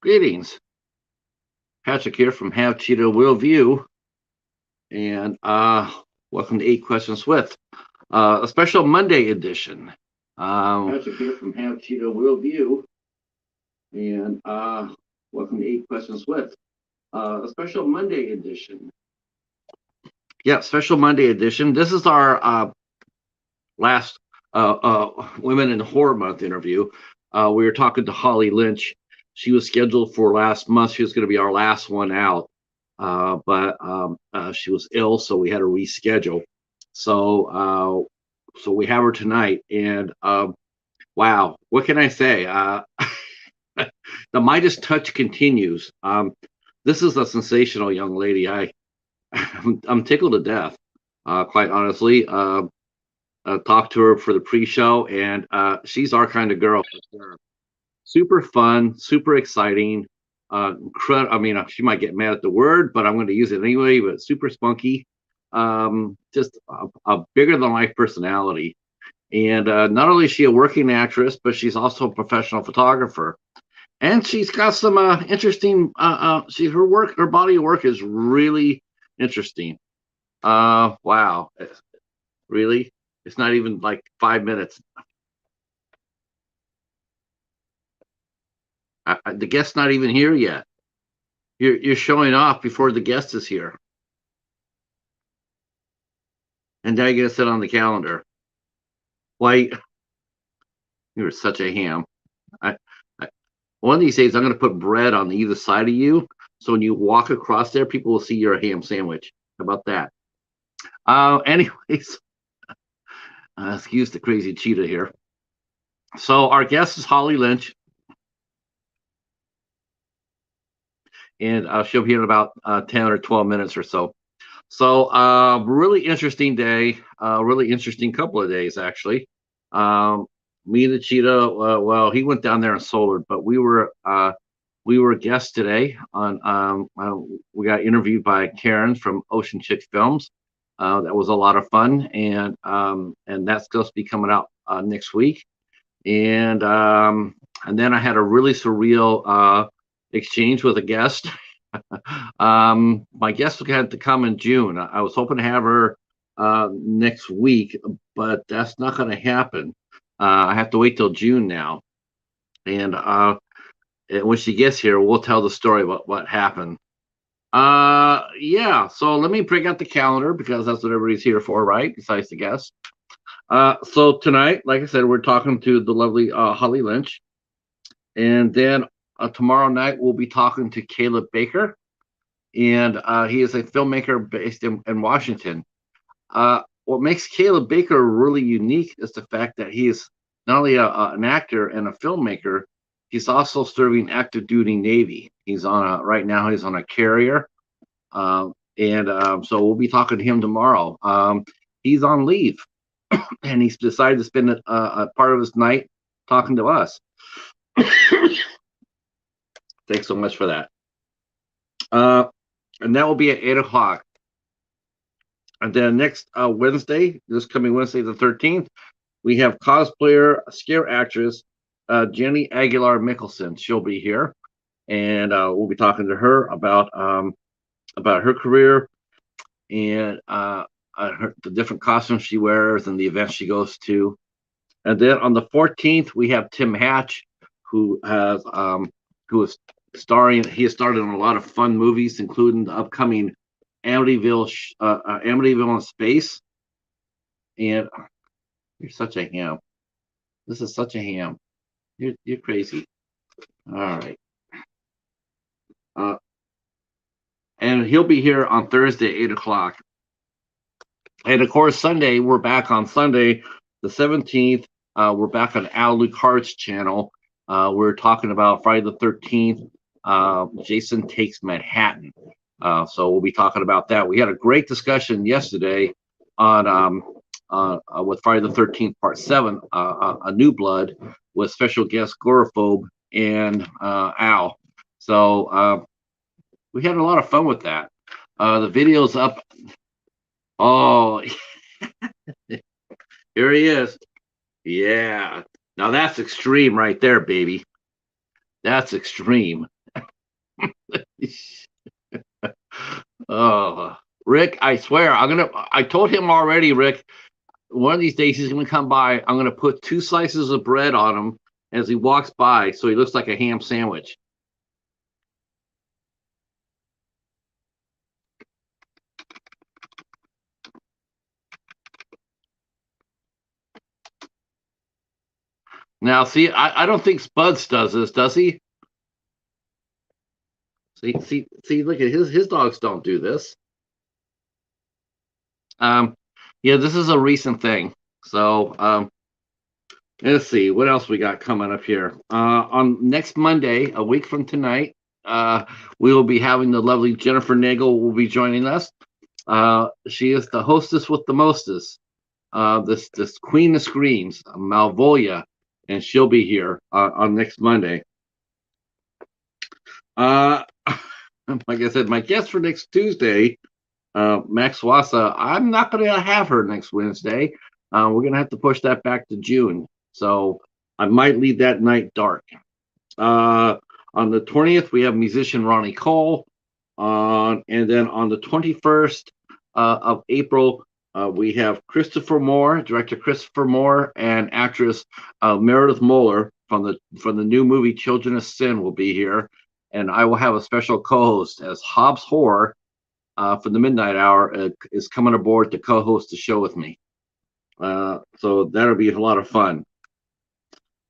Greetings. Patrick here from Have Cheetah Will View, and welcome to 8 Questions with a special Monday edition. Patrick here from Have Cheetah Will View, and welcome to 8 Questions with a special Monday edition. Yeah, special Monday edition. This is our last Women in Horror Month interview. We were talking to Holly Lynch. She was scheduled for last month. She was going to be our last one out, but she was ill, so we had to reschedule. So we have her tonight, and wow, what can I say? The Midas touch continues. This is a sensational young lady. I'm tickled to death, quite honestly. Talked to her for the pre-show, and she's our kind of girl. Super fun, super exciting. I mean, she might get mad at the word, but I'm going to use it anyway. But super spunky, just a bigger than life personality. And not only is she a working actress, but she's also a professional photographer. And she's got some interesting. Her body of work is really interesting. Wow, really, it's not even like 5 minutes. The guest's not even here yet. You're showing off before the guest is here, and now you're gonna sit on the calendar. Why? You're such a ham. I, one of these days, I'm gonna put bread on either side of you, so when you walk across there, people will see you're a ham sandwich. How about that? Anyways, excuse the crazy cheetah here. So our guest is Holly Lynch. And she'll be in about 10 or 12 minutes or so. So really interesting day, really interesting couple of days, actually. Me and the cheetah, well, he went down there and sold, but we were guests today on, we got interviewed by Karen from Ocean Chicks Films. That was a lot of fun, and that's supposed to be coming out next week. And then I had a really surreal exchange with a guest. My guest had to come in June. I was hoping to have her next week, but that's not going to happen. I have to wait till June now. And when she gets here, we'll tell the story about what happened. Yeah, so let me bring out the calendar because that's what everybody's here for, right? Besides the guests. So tonight, like I said, we're talking to the lovely Holly Lynch. And then tomorrow night, we'll be talking to Caleb Baker, and he is a filmmaker based in Washington. What makes Caleb Baker really unique is the fact that he is not only an actor and a filmmaker, he's also serving active duty Navy. He's right now he's on a carrier, so we'll be talking to him tomorrow. He's on leave, and he's decided to spend a part of his night talking to us. Thanks so much for that. And that will be at 8 o'clock. And then next Wednesday, this coming Wednesday the 13th, we have cosplayer, scare actress Jenny Aguilar Mickelson. She'll be here, and we'll be talking to her about her career and the different costumes she wears and the events she goes to. And then on the 14th, we have Tim Hatch, who is starring. He has starred in a lot of fun movies, including the upcoming Amityville in Space. And you're such a ham. This is such a ham. You're crazy. All right. And he'll be here on Thursday, 8 o'clock. And of course, Sunday, we're back on Sunday, the 17th. We're back on Al Lucard's channel. We're talking about Friday the 13th. Jason Takes Manhattan. So we'll be talking about that. We had a great discussion yesterday on with Friday the 13th Part 7, A New Blood, with special guest Gorophobe and Al. So we had a lot of fun with that. The video's up. Oh, here he is. Yeah. Now that's extreme right there, baby. That's extreme. Oh, Rick, I swear, I told him already, Rick, one of these days he's gonna come by. I'm gonna put 2 slices of bread on him as he walks by, so he looks like a ham sandwich. Now, see, I don't think Spuds does this, does he? See, look at his dogs don't do this. Um, yeah, this is a recent thing. So, let's see what else we got coming up here. On next Monday, a week from tonight, we will be having the lovely Jennifer Nagel will be joining us. She is the hostess with the mostest. This Queen of Screams, Malvolia, and she'll be here on next Monday. Uh, like I said, my guest for next Tuesday, Max Wassa, I'm not going to have her next Wednesday. We're going to have to push that back to June. So I might leave that night dark. On the 20th, we have musician Ronnie Cole. And then on the 21st of April, we have Christopher Moore, director Christopher Moore, and actress Meredith Moeller from the new movie Children of Sin will be here. And I will have a special co-host as Hobbs Horror for the Midnight Hour is coming aboard to co-host the show with me. So that'll be a lot of fun.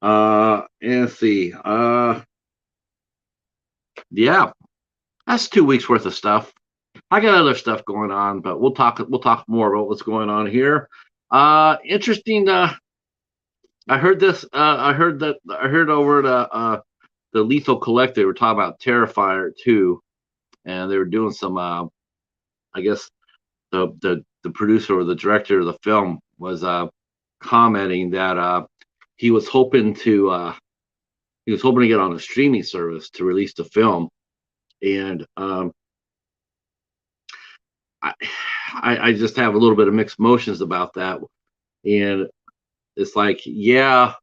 And let's see. Yeah, that's 2 weeks worth of stuff. I got other stuff going on, but we'll talk more about what's going on here. Interesting. I heard this. I heard over the Lethal Collective. They were talking about Terrifier 2, and they were doing some. I guess the producer or the director of the film was commenting that he was hoping to get on a streaming service to release the film, and I just have a little bit of mixed emotions about that. And it's like, yeah,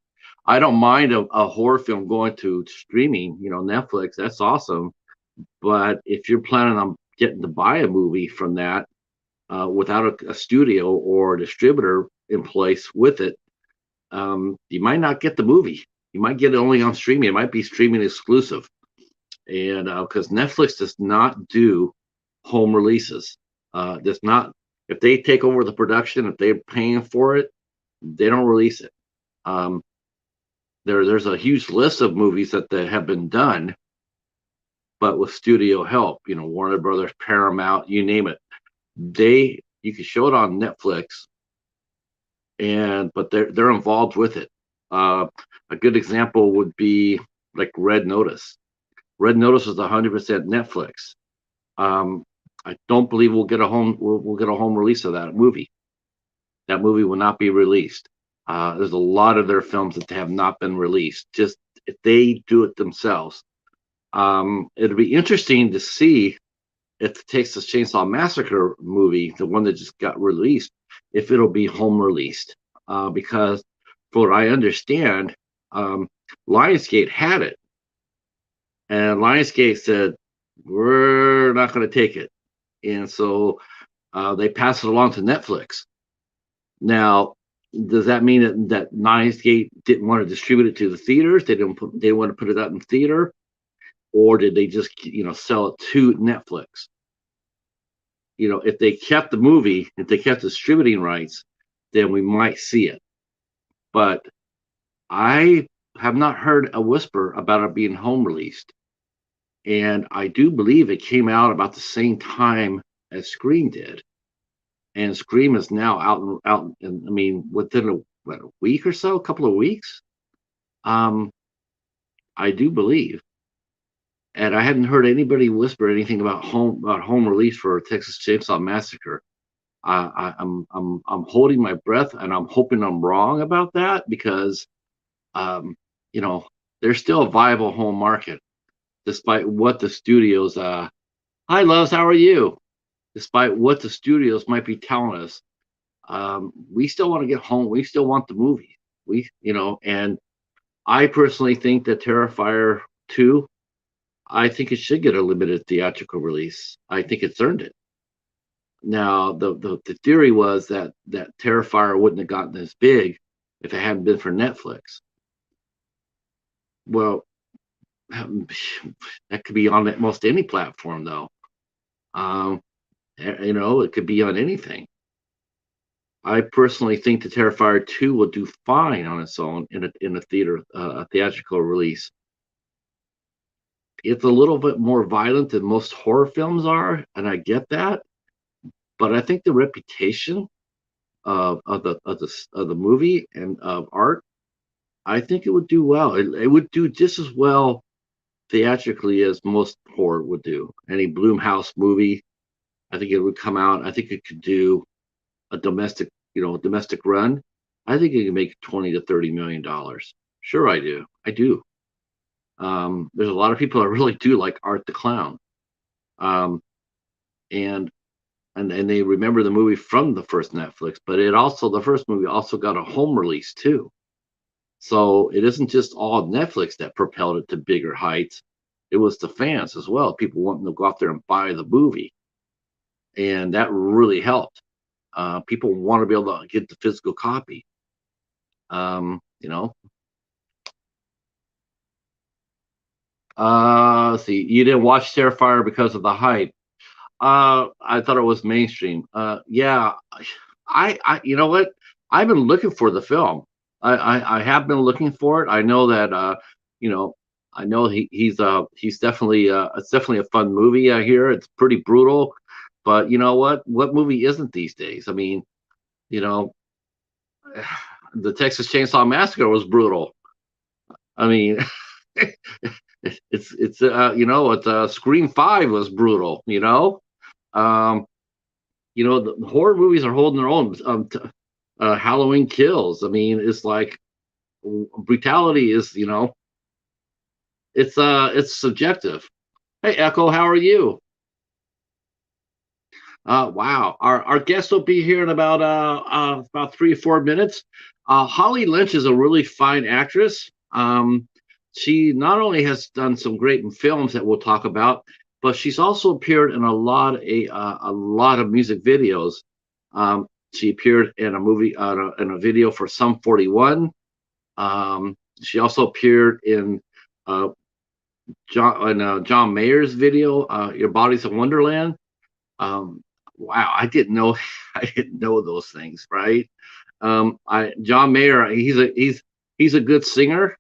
I don't mind a horror film going to streaming, Netflix, that's awesome. But if you're planning on getting to buy a movie from that without a studio or a distributor in place with it, you might not get the movie. You might get it only on streaming. It might be streaming exclusive. And because Netflix does not do home releases. Does not, if they take over the production, if they're paying for it, they don't release it. There's a huge list of movies that have been done, but with studio help, Warner Brothers, Paramount, you name it. You can show it on Netflix, but they're involved with it. A good example would be like Red Notice. Red Notice is 100% Netflix. I don't believe we'll get a home release of that movie. That movie will not be released. There's a lot of their films that have not been released. Just if they do it themselves, it'll be interesting to see if the Texas Chainsaw Massacre movie, the one that just got released, if it'll be home released. Because, for what I understand, Lionsgate had it, and Lionsgate said we're not going to take it. And so they pass it along to Netflix. Now, does that mean that Lionsgate didn't want to distribute it to the theaters? They didn't want to put it out in theater, or did they just sell it to Netflix? If they kept the movie, if they kept distributing rights, then we might see it. But I have not heard a whisper about it being home released. And I do believe it came out about the same time as Scream did. And Scream is now out. I mean, within a week or so, a couple of weeks. I do believe, and I hadn't heard anybody whisper anything about home release for Texas Chainsaw Massacre. I'm holding my breath, and I'm hoping I'm wrong about that because, there's still a viable home market, despite what the studios. Hi, loves, how are you? Despite what the studios might be telling us, we still want to get home. We still want the movie. And I personally think that Terrifier 2, I think it should get a limited theatrical release. I think it's earned it. Now, the theory was that Terrifier wouldn't have gotten this big if it hadn't been for Netflix. Well, that could be on almost any platform, though. Um, it could be on anything. I personally think the Terrifier 2 will do fine on its own in a theatrical release. It's a little bit more violent than most horror films are, and I get that. But I think the reputation of the movie and of art, I think it would do well. It would do just as well theatrically as most horror would do. Any Blumhouse movie, I think it would come out. I think it could do a domestic run. I think it can make $20 to $30 million. Sure, I do. I do. There's a lot of people that really do like Art the Clown, um, and and they remember the movie from the first Netflix. But the first movie also got a home release too. So it isn't just all Netflix that propelled it to bigger heights. It was the fans as well. People wanting to go out there and buy the movie, and that really helped. People want to be able to get the physical copy. Um, you know, let's see. You didn't watch Terrifier because of the hype. I thought it was mainstream. Yeah, you know what? I've been looking for the film. I have been looking for it. I know that, you know, I know he's definitely, it's definitely a fun movie. I hear it's pretty brutal, but you know what? What movie isn't these days? I mean, you know, the Texas Chainsaw Massacre was brutal. I mean, Scream 5 was brutal. Um, the horror movies are holding their own. Halloween Kills. I mean, it's like brutality is, it's subjective. Hey, Echo, how are you? Wow, our guest will be here in about 3 or 4 minutes. Holly Lynch is a really fine actress. She not only has done some great films that we'll talk about, but she's also appeared in a lot of music videos. She appeared in a movie, in a video for Sum 41. She also appeared in John Mayer's video, Your Body's a Wonderland. Wow, I didn't know I didn't know those things, right? John Mayer, he's a good singer.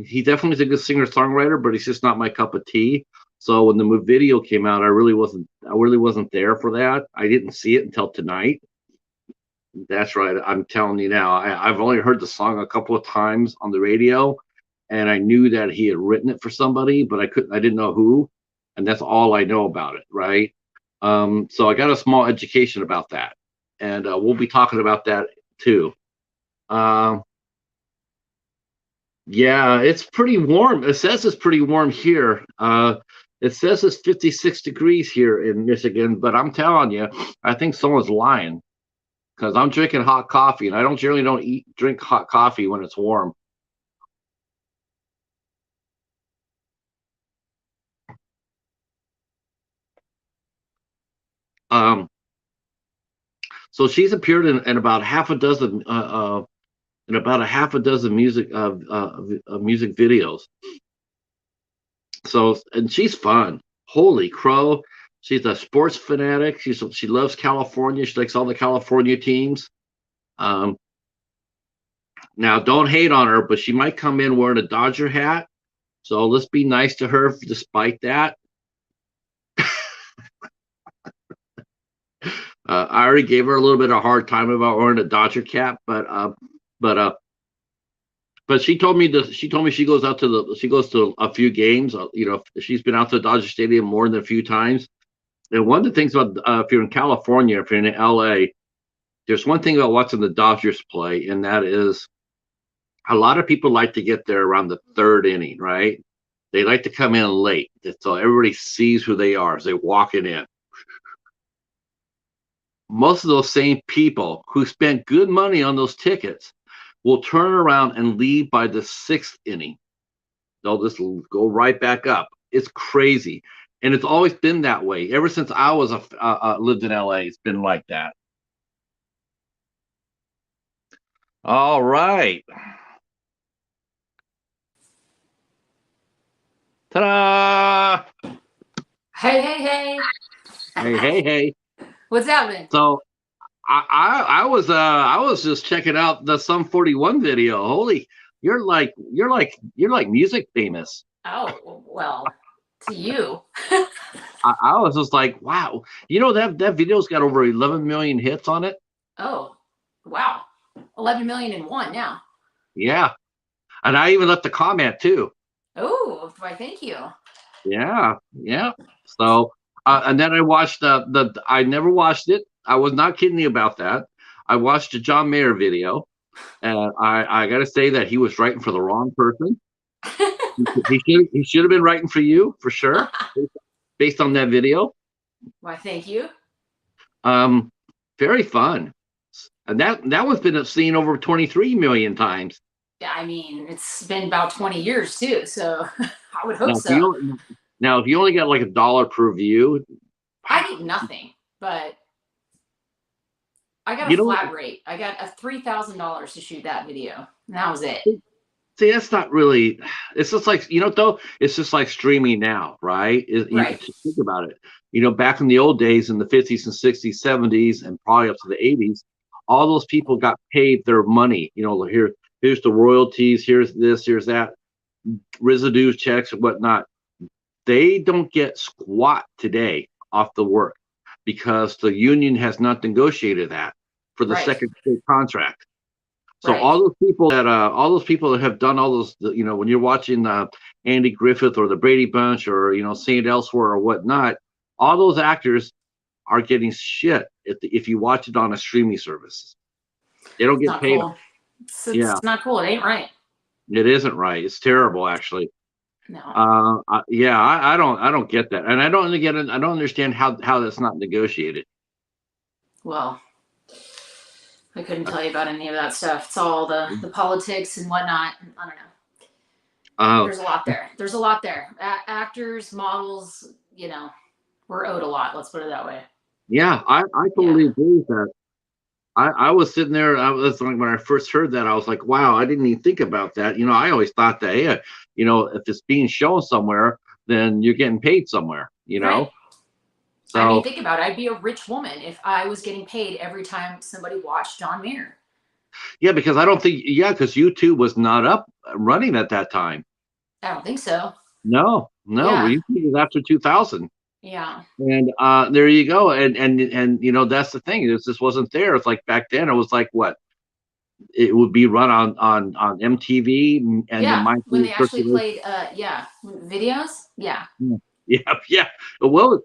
He definitely is a good singer songwriter, but he's just not my cup of tea. So when the video came out, I really wasn't there for that. I didn't see it until tonight. That's right. I'm telling you now. I've only heard the song a couple of times on the radio, and I knew that he had written it for somebody, but I didn't know who, and that's all I know about it, right? So I got a small education about that, and we'll be talking about that too. Um, yeah, it's pretty warm. It says it's pretty warm here. It says it's 56 degrees here in Michigan, but I'm telling you, I think someone's lying because I'm drinking hot coffee, and I don't generally don't drink hot coffee when it's warm. Um, so she's appeared in about half a dozen in about a half a dozen music videos. So, and she's fun. Holy crow! She's a sports fanatic. She loves California. She likes all the California teams. Um, Now, don't hate on her, but she might come in wearing a Dodger hat. So let's be nice to her despite that. I already gave her a little bit of a hard time about wearing a Dodger cap, but she told me she goes to a few games. She's been out to the Dodger Stadium more than a few times. And one of the things about if you're in California, if you're in LA, there's one thing about watching the Dodgers play, and that is a lot of people like to get there around the third inning, right? They like to come in late, so everybody sees who they are as they walk it in. Most of those same people who spent good money on those tickets will turn around and leave by the sixth inning. They'll just go right back up. it's crazy, and it's always been that way ever since I was lived in LA. It's been like that. All right. Ta-da! Hey. Hey. What's happening? So I was just checking out the Sum 41 video. Holy, you're like music famous. Oh, well, to you. I was just like, wow. You know that video's got over 11 million hits on it. Oh, wow. 11 million in one now. Yeah. And I even left a comment too. Oh, why, thank you. Yeah. So and then I watched I never watched it. I was not kidding you about that. I watched the John Mayer video, and I gotta say that he was writing for the wrong person. He should have been writing for you for sure, based on that video. Why, thank you. Very fun. And that one's been seen over 23 million times. Yeah, I mean, it's been about 20 years too, so I would hope so. Now, if you only got like $1 per view, I get nothing, but I got a flat rate. I got $3,000 to shoot that video, and that was it. See, that's not really. It's just like, though. It's just like streaming now, right? Right. You think about it. Back in the old days, in the 50s and 60s, 70s, and probably up to the 80s, all those people got paid their money. Here's the royalties. Here's this. Here's that. Residue checks and whatnot. They don't get squat today off the work because the union has not negotiated that for the second state contract. So all those people that have done all those, when you're watching Andy Griffith or the Brady Bunch or Saint Elsewhere or whatnot, all those actors are getting shit if you watch it on a streaming service. They don't get paid. Cool. It's not cool. It ain't right. It isn't right. It's terrible, actually. No. I don't get that, and I don't understand how that's not negotiated. Well, I couldn't tell you about any of that stuff. It's all the politics and whatnot. I don't know. There's a lot there. There's a lot there. Actors, models, we're owed a lot. Let's put it that way. Yeah, I totally agree with that. I was sitting there. When I first heard that, I was like, wow, I didn't even think about that. I always thought that, hey, if it's being shown somewhere, then you're getting paid somewhere, Right. So, I mean, think about it. I'd be a rich woman if I was getting paid every time somebody watched John Mayer. Yeah, because I don't think, because YouTube was not up running at that time. I don't think so. No. YouTube was after 2000. Yeah. And there you go. And that's the thing. It just wasn't there. It's like back then it was like what? It would be run on MTV and when they actually played videos. Yeah. Well,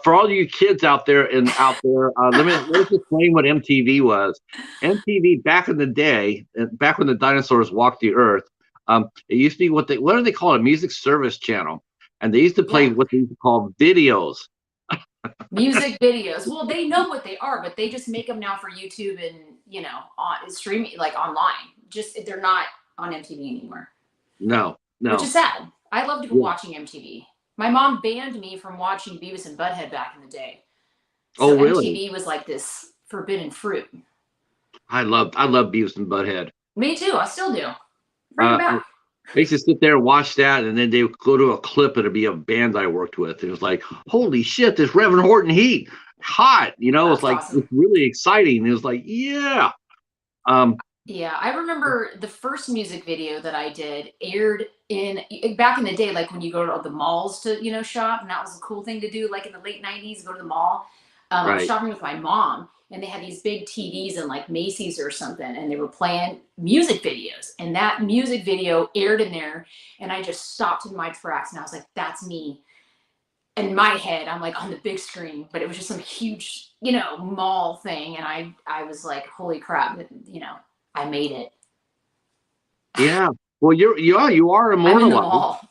for all you kids out there, let me explain what MTV was. MTV back in the day, back when the dinosaurs walked the earth, it used to be what do they call it? A music service channel. And they used to play what they used to call videos. Music videos. Well, they know what they are, but they just make them now for YouTube and on streaming, like online. Just they're not on MTV anymore. No. Which is sad. I loved watching MTV. My mom banned me from watching Beavis and Butthead back in the day. So really? MTV was like this forbidden fruit. I love Beavis and Butthead. Me too. I still do. Bring it back. I used to sit there and watch that, and then they would go to a clip, and it'd be a band I worked with. It was like, holy shit, this Reverend Horton Heat, hot. It's like, awesome. It's really exciting. It was like, yeah. I remember the first music video that I did aired back in the day, like when you go to the malls to, shop, and that was a cool thing to do, like in the late 90s, go to the mall. I was shopping with my mom. And they had these big TVs in like Macy's or something, and they were playing music videos. And that music video aired in there, and I just stopped in my tracks, and I was like, "That's me." In my head, I'm like on the big screen, but it was just some huge, mall thing, and I was like, "Holy crap!" I made it. Yeah. Well, you are immortalized. I'm in the mall.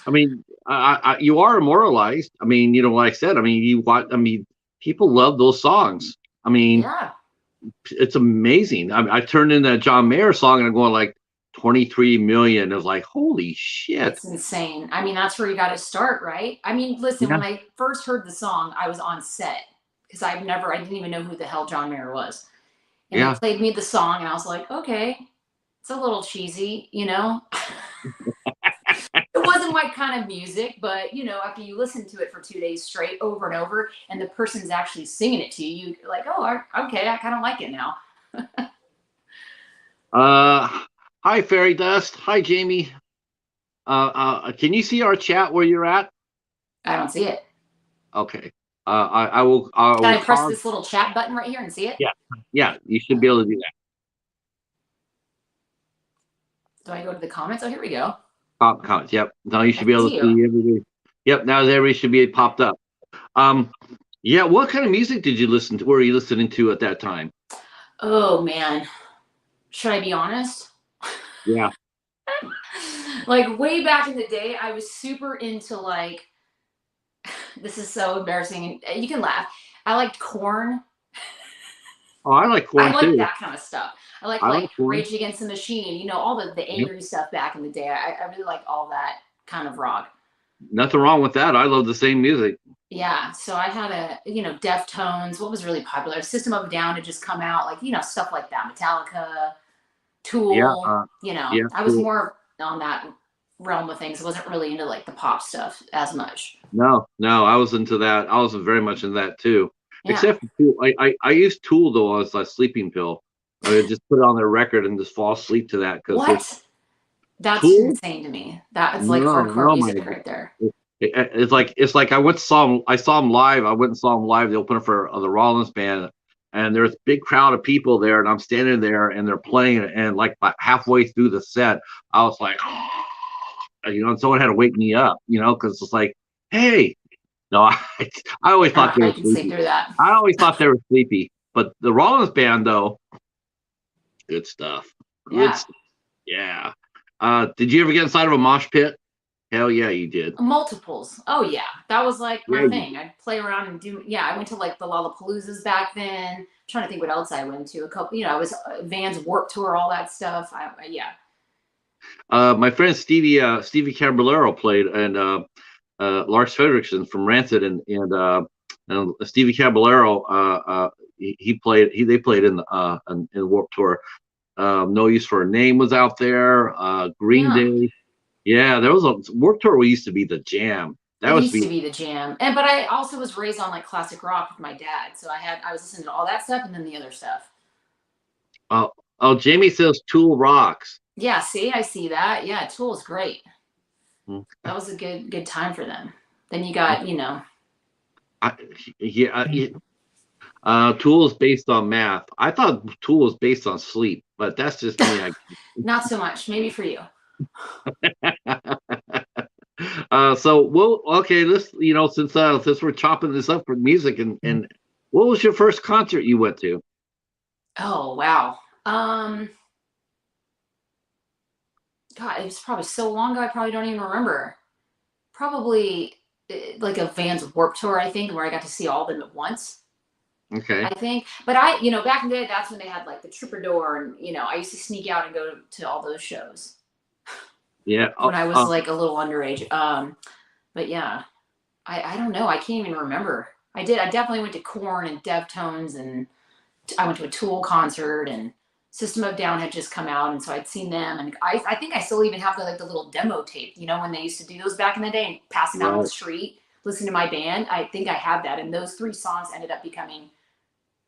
I mean, you are immortalized. I mean, like I said, people love those songs. I mean, it's amazing. I turned in that John Mayer song and I'm going like 23 million. It was like, holy shit. It's insane. I mean, that's where you got to start, right? I mean, listen, Yeah. when I first heard the song, I was on set because I didn't even know who the hell John Mayer was. And Yeah. they played me the song, and I was like, okay, it's a little cheesy, you know? It wasn't my kind of music, but you know, after you listen to it for 2 days straight over and over, and the person's actually singing it to you, you're like, oh, okay, I kind of like it now. Hi, Fairy Dust. Hi, Jamie. Can you see our chat where you're at? I don't see it. Okay. I will. Can I press this little chat button right here and see it? Yeah. Yeah. You should be able to do that. Do I go to the comments? Oh, here we go. Comments. Yep. Now you should be able to see everybody. Yep. Now everybody should be popped up. Yeah. What kind of music did you listen to? Were you listening to at that time? Oh man, should I be honest? Yeah. Like way back in the day, I was super into like. This is so embarrassing. You can laugh. I liked Korn. Oh, I like Korn too. I like that kind of stuff. I like Rage Against the Machine. You know, all the angry stuff back in the day. I really like all that kind of rock. Nothing wrong with that. I love the same music. Yeah. So I had Deftones. What was really popular? System of a Down had just come out. Like, stuff like that. Metallica, Tool. Yeah, I was more on that realm of things. I wasn't really into like the pop stuff as much. No, I was into that. I was very much into that too. Yeah. Except for Tool. I used Tool though as a sleeping pill. I would just put it on their record and just fall asleep to that. What? That's Tool? Insane to me. That's like hardcore music right there. It's like I saw them live. I went and saw them live. They opened up for the Rollins band, and there's a big crowd of people there, and I'm standing there, and they're playing, and like halfway through the set, I was like, and someone had to wake me up, because it's like, hey, no, I always thought they were sleepy. Sleep through that. I always thought they were sleepy, but the Rollins band though, good stuff. Good stuff. Yeah. Did you ever get inside of a mosh pit? Hell yeah, you did. Multiples. Oh yeah, that was like my thing. I'd play around and do. Yeah, I went to like the Lollapaloozas back then. I'm trying to think what else I went to. A couple. I was Vans Warped Tour, all that stuff. Yeah. My friend Stevie Caballero played, and Lars Frederiksen from Rancid, and Stevie Caballero. They played in the Warped Tour. No Use for a Name was out there. Green Day. Yeah, there was a Warped Tour. Used to be the jam. That used to be the jam. But I also was raised on like classic rock with my dad, so I was listening to all that stuff and then the other stuff. Oh, Jamie says Tool rocks. Yeah, see, I see that. Yeah, Tool is great. That was a good time for them. Then you got, Tool is based on math. I thought Tool was based on sleep, but that's just me. Not so much. Maybe for you. So let's since we're chopping this up for music, and what was your first concert you went to? Oh wow. God, it was probably so long ago I probably don't even remember. Probably like a Vans Warped Tour, I think, where I got to see all of them at once. Okay. I think, but back in the day, that's when they had like the Troubadour, and I used to sneak out and go to all those shows. Yeah. When I was like a little underage. But yeah, I don't know. I can't even remember. I definitely went to Korn and Deftones, and I went to a Tool concert, and System of a Down had just come out, and so I'd seen them, and I think I still even have the little demo tape, when they used to do those back in the day and pass them out on the street, listen to my band. I think I have that, and those 3 songs ended up becoming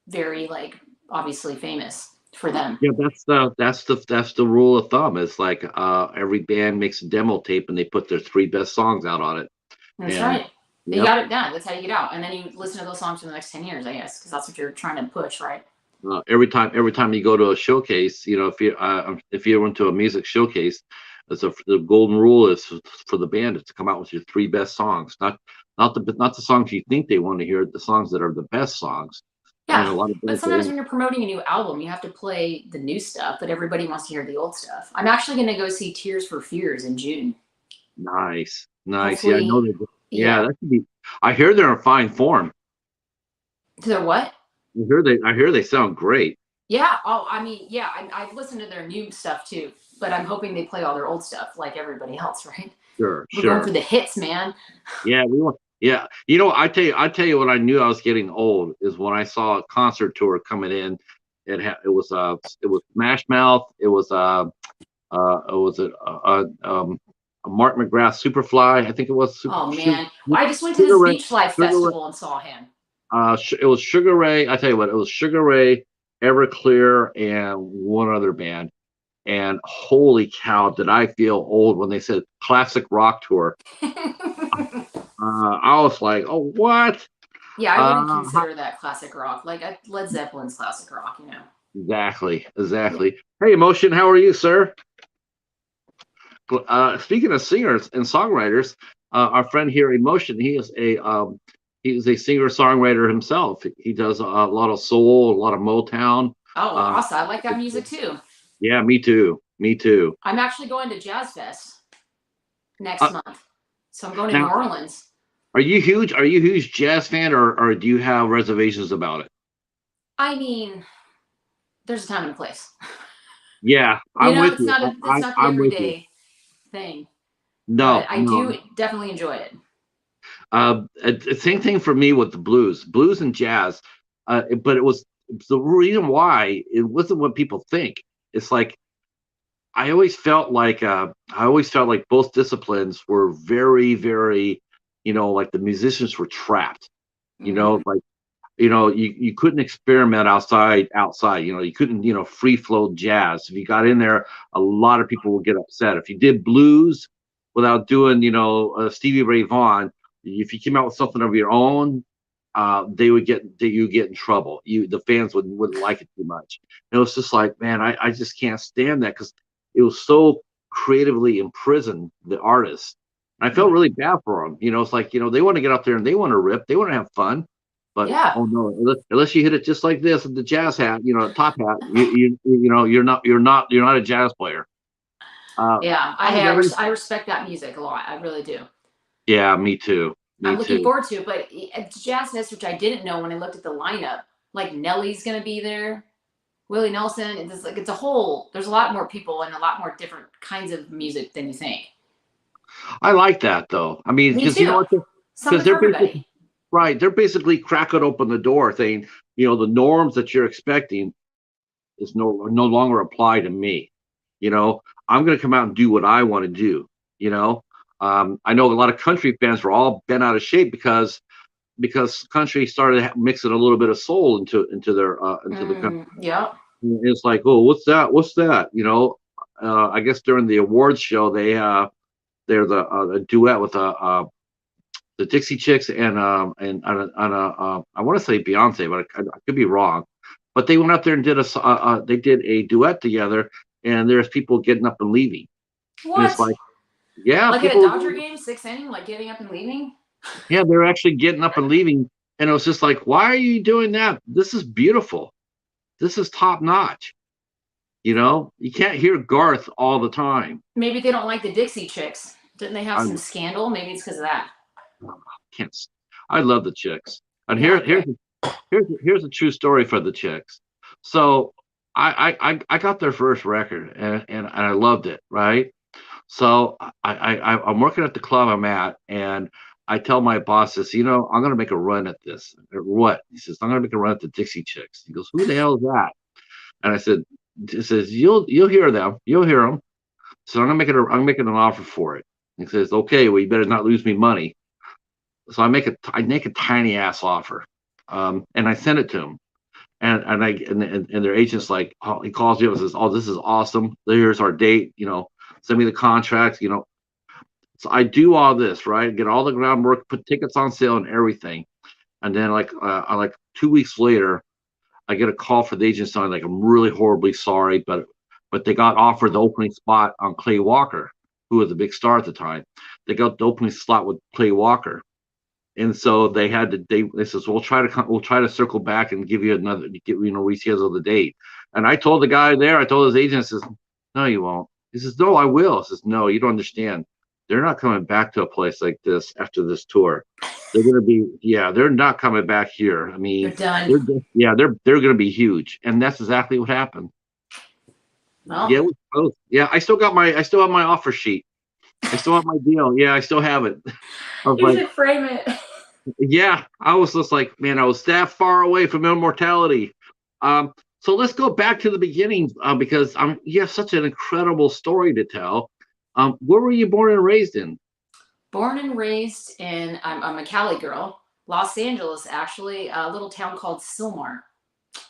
very like obviously famous for them. Yeah, that's the rule of thumb. It's like every band makes a demo tape and they put their 3 best songs out on it. That's right. You got it done. That's how you get out, and then you listen to those songs for the next 10 years, I guess, because that's what you're trying to push, right? Every time you go to a showcase, if you went to a music showcase, the golden rule is for the band is to come out with your 3 best songs, not the songs you think they want to hear, the songs that are the best songs. Yeah, but sometimes when you're promoting a new album, you have to play the new stuff, but everybody wants to hear the old stuff. I'm actually going to go see Tears for Fears in June. Nice. Hopefully, yeah, I know that. Yeah, that could be. I hear they're in fine form. They're what? I hear they sound great. Yeah. Oh, I mean, yeah. I've listened to their new stuff too. but I'm hoping they play all their old stuff like everybody else, right? Sure, We're going for sure. the hits, man. Yeah, we want. Yeah, I tell you, when I knew I was getting old is when I saw a concert tour coming in. It was Smash Mouth. It was a Mark McGrath Superfly. I think it was Oh man, well, I just went to Sugar this Ray. Beach Life Sugar Ray. festival and saw him. It was Sugar Ray. I tell you what, it was Sugar Ray, Everclear, and one other band. And holy cow, did I feel old when they said classic rock tour. I was like, oh, what? Yeah, I wouldn't Uh, consider that classic rock. Like Led Zeppelin's classic rock, you know. exactly, Yeah. exactly. Hey, Emotion, how are you, sir? Speaking of singers and songwriters, our friend here, Emotion, he is a singer songwriter himself. He does a lot of soul, a lot of Motown. Oh, Uh, awesome. I like that music too. yeah, me too. Me too. I'm actually going to Jazz Fest next Uh, month. So I'm going to New now, Orleans. are you huge? Are you a huge jazz fan, or do you have reservations about it? I mean, there's a time and a place. Yeah, You I'm know, with it's you. not it's not the I'm with you. everyday thing, but No, I no. do definitely enjoy it. Same thing for me with the blues and jazz. But it was the reason why it wasn't what people think. It's like I always felt like both disciplines were very, very, like the musicians were trapped. Hmm. Like you couldn't experiment outside. You couldn't free flow jazz. If you got in there, a lot of people would get upset. If you did blues without doing Stevie Ray Vaughan, if you came out with something of your own, you get in trouble. The fans wouldn't like it too much. And it was just like, man, I just can't stand that, because it was so creatively imprisoned the artist. I felt really bad for them. It's like, they want to get out there and they want to rip, they want to have fun. But Yeah. oh no, unless you hit it just like this with the jazz hat, top hat, you're not a jazz player. Yeah, I never, I respect that music a lot. I really do. yeah, me too, me I'm looking too. forward to it, but it's Jazz Fest, which I didn't know when I looked at the lineup. Like Nelly's gonna be there, Willie Nelson. It's a whole. There's a lot more people and a lot more different kinds of music than you think. I like that though. I mean, Me because you know too. what? Because Something for everybody. they're basically cracking open the door, saying, the norms that you're expecting is no longer apply to me. You know, I'm going to come out and do what I want to do. I know a lot of country fans were all bent out of shape because country started mixing a little bit of soul into their into the country. Yeah. It's like, oh, what's that? What's that? I guess during the awards show, they're the a duet with the Dixie Chicks and on I want to say Beyonce, but I could be wrong. But they went up there and they did a duet together, and there's people getting up and leaving, and it's What? like, yeah, Like at a people, Dodger game, sixth inning, like getting up and leaving? yeah, they're actually getting up and leaving, and it was just like, why are you doing that? This is beautiful. This is top notch. You can't hear Garth all the time. Maybe they don't like the Dixie Chicks. Didn't they have I some scandal? Maybe it's because of that. can't. I love the Chicks, and Yeah. here's a true story for the Chicks. So I got their first record, and I loved it, right? So I'm working at the club I'm at, and I tell my boss this, I'm gonna make a run at this. What? He says, I'm gonna make a run at the Dixie Chicks. He goes, who the hell is that? And I said, he says, you'll hear them. You'll hear them. So I'm making an offer for it. He says, okay, well, you better not lose me money. So I make a tiny ass offer, and I send it to him, and their agent's like, oh, he calls me up and says, oh, this is awesome. Here's our date. Send me the contract. So I do all this, right? Get all the groundwork, put tickets on sale and everything, and then like 2 weeks later, I get a call for the agent saying, like, I'm really horribly sorry, but they got offered the opening spot on Clay Walker, who was a big star at the time. They got the opening slot with Clay Walker. And so they had to. They says, "We'll try to circle back and give you another, reschedule the date." And I told the guy there, I told his agent, I says, "No, you won't." He says, "No, I will." I says, "No, you don't understand. They're not coming back to a place like this after this tour. They're not coming back here. I mean, They're done. they're going to be huge." And that's exactly what happened. Well, Yeah, we both. Yeah, I still have my offer sheet. I still have my deal. Yeah, I still have it. I was you like, should frame it. yeah, I was just like, man, I was that far away from immortality. So let's go back to the beginning because you have such an incredible story to tell. Where were you born and raised in? Born and raised in, I'm a Cali girl, Los Angeles, actually, a little town called Sylmar.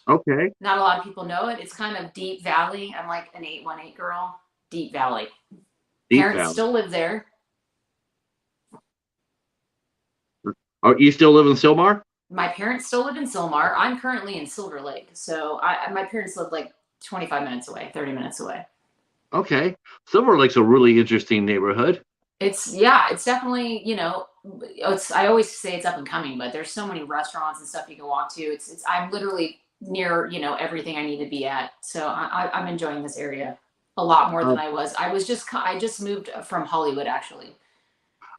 Okay, Not a lot of people know it. It's kind of deep valley. I'm like an 818 girl, deep valley. Deep Parents Valley. still live there. Oh, you still live in Silmar? My parents still live in Sylmar. I'm currently in Silver Lake. So my parents live like 25 minutes away, 30 minutes away. Okay, Silver Lake's a really interesting neighborhood. It's definitely, I always say it's up and coming, but there's so many restaurants and stuff you can walk to. I'm literally near, everything I need to be at. So I'm enjoying this area a lot more Uh, than I was. I just moved from Hollywood, actually.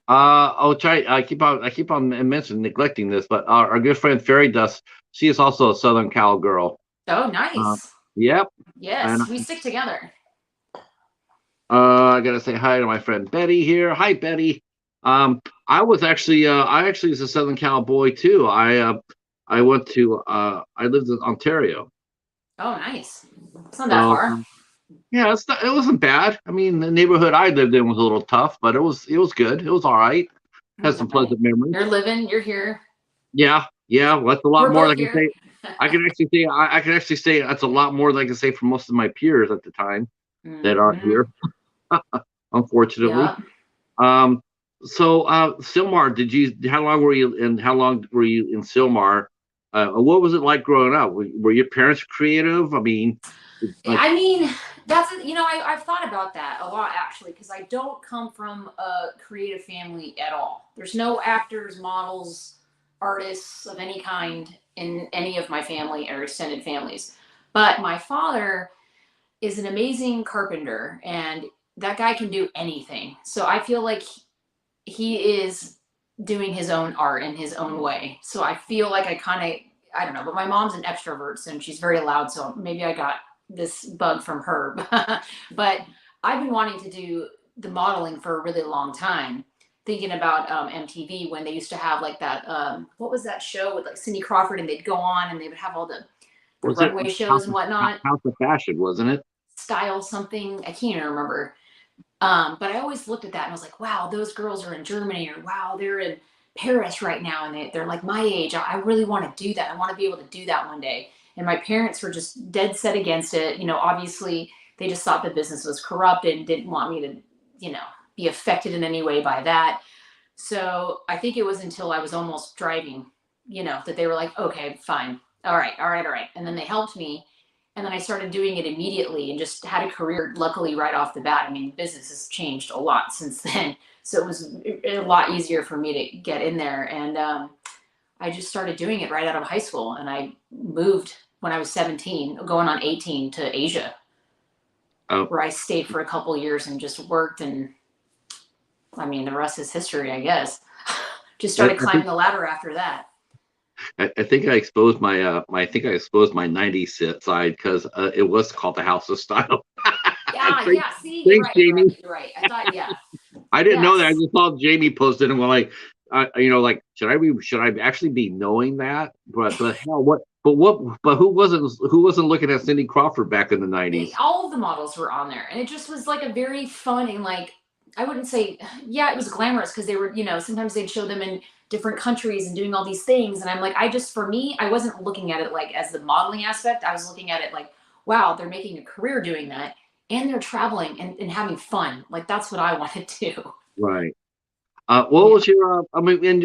I'll try. I keep on mentioning neglecting this, but our good friend Fairy Dust, she is also a Southern Cal girl. Oh, Uh, nice. yep, and Yes, we stick together. I gotta say hi to my friend Betty here. Hi, Betty. I actually was a Southern Cal boy too. I lived in Ontario. Oh, nice. It's not that So far. yeah, it wasn't bad. I mean, the neighborhood I lived in was a little tough, but it was good. It was all right. Had some Okay. pleasant memories. You're living, you're here. Yeah, yeah. Well, that's a lot We're more than both I can here. say. I can actually say that's a lot more than I can say for most of my peers at the time that aren't Hmm. here, unfortunately. Yeah. Um, Silmar, how long were you in Silmar? What was it like growing up? Were your parents creative? I mean, like, I mean, I've thought about that a lot actually, because I don't come from a creative family at all. There's no actors, models, artists of any kind in any of my family or extended families. But my father is an amazing carpenter, and that guy can do anything. So I feel like he is doing his own art in his own way. So I feel like I don't know, but my mom's an extrovert and she's very loud. So maybe I got this bug from her. But I've been wanting to do the modeling for a really long time. Thinking about MTV when they used to have like that, what was that show with like Cindy Crawford, and they'd go on and they would have all the was it runway shows and whatnot. House of Fashion, wasn't it? Style something, I can't even remember. But I always looked at that and I was like, wow, those girls are in Germany, or wow, they're in Paris right now, and they're like my age. I really want to do that. I want to be able to do that one day. And my parents were just dead set against it. Obviously they just thought the business was corrupt and didn't want me to, be affected in any way by that. So I think it was until I was almost driving, that they were like, okay, fine. All right, all right, all right. And then they helped me. And then I started doing it immediately and just had a career, luckily, right off the bat. I mean, business has changed a lot since then. So it was a lot easier for me to get in there. And I just started doing it right out of high school. And I moved when I was 17, going on 18, to Asia, Oh, where I stayed for a couple years and just worked. And I mean, the rest is history, I guess. Just I, started I think climbing the ladder after that. I think I exposed I think I exposed my '90s side because it was called the House of Style. Yeah, thanks, yeah. See, you're thanks, right. You're right. Jamie. You're right. I thought, yeah. I didn't know that. I Yes. just saw Jamie posted and like, should I actually be knowing that? But hell, who wasn't looking at Cindy Crawford back in the '90s? All of the models were on there, and it just was like a very fun and like, I wouldn't say, yeah, it was glamorous because they were, sometimes they'd show them in different countries and doing all these things, and I'm like, for me, I wasn't looking at it like as the modeling aspect. I was looking at it like, wow, they're making a career doing that, and they're traveling and having fun. Like that's what I want to do. Right. What Yeah. was your? I mean, and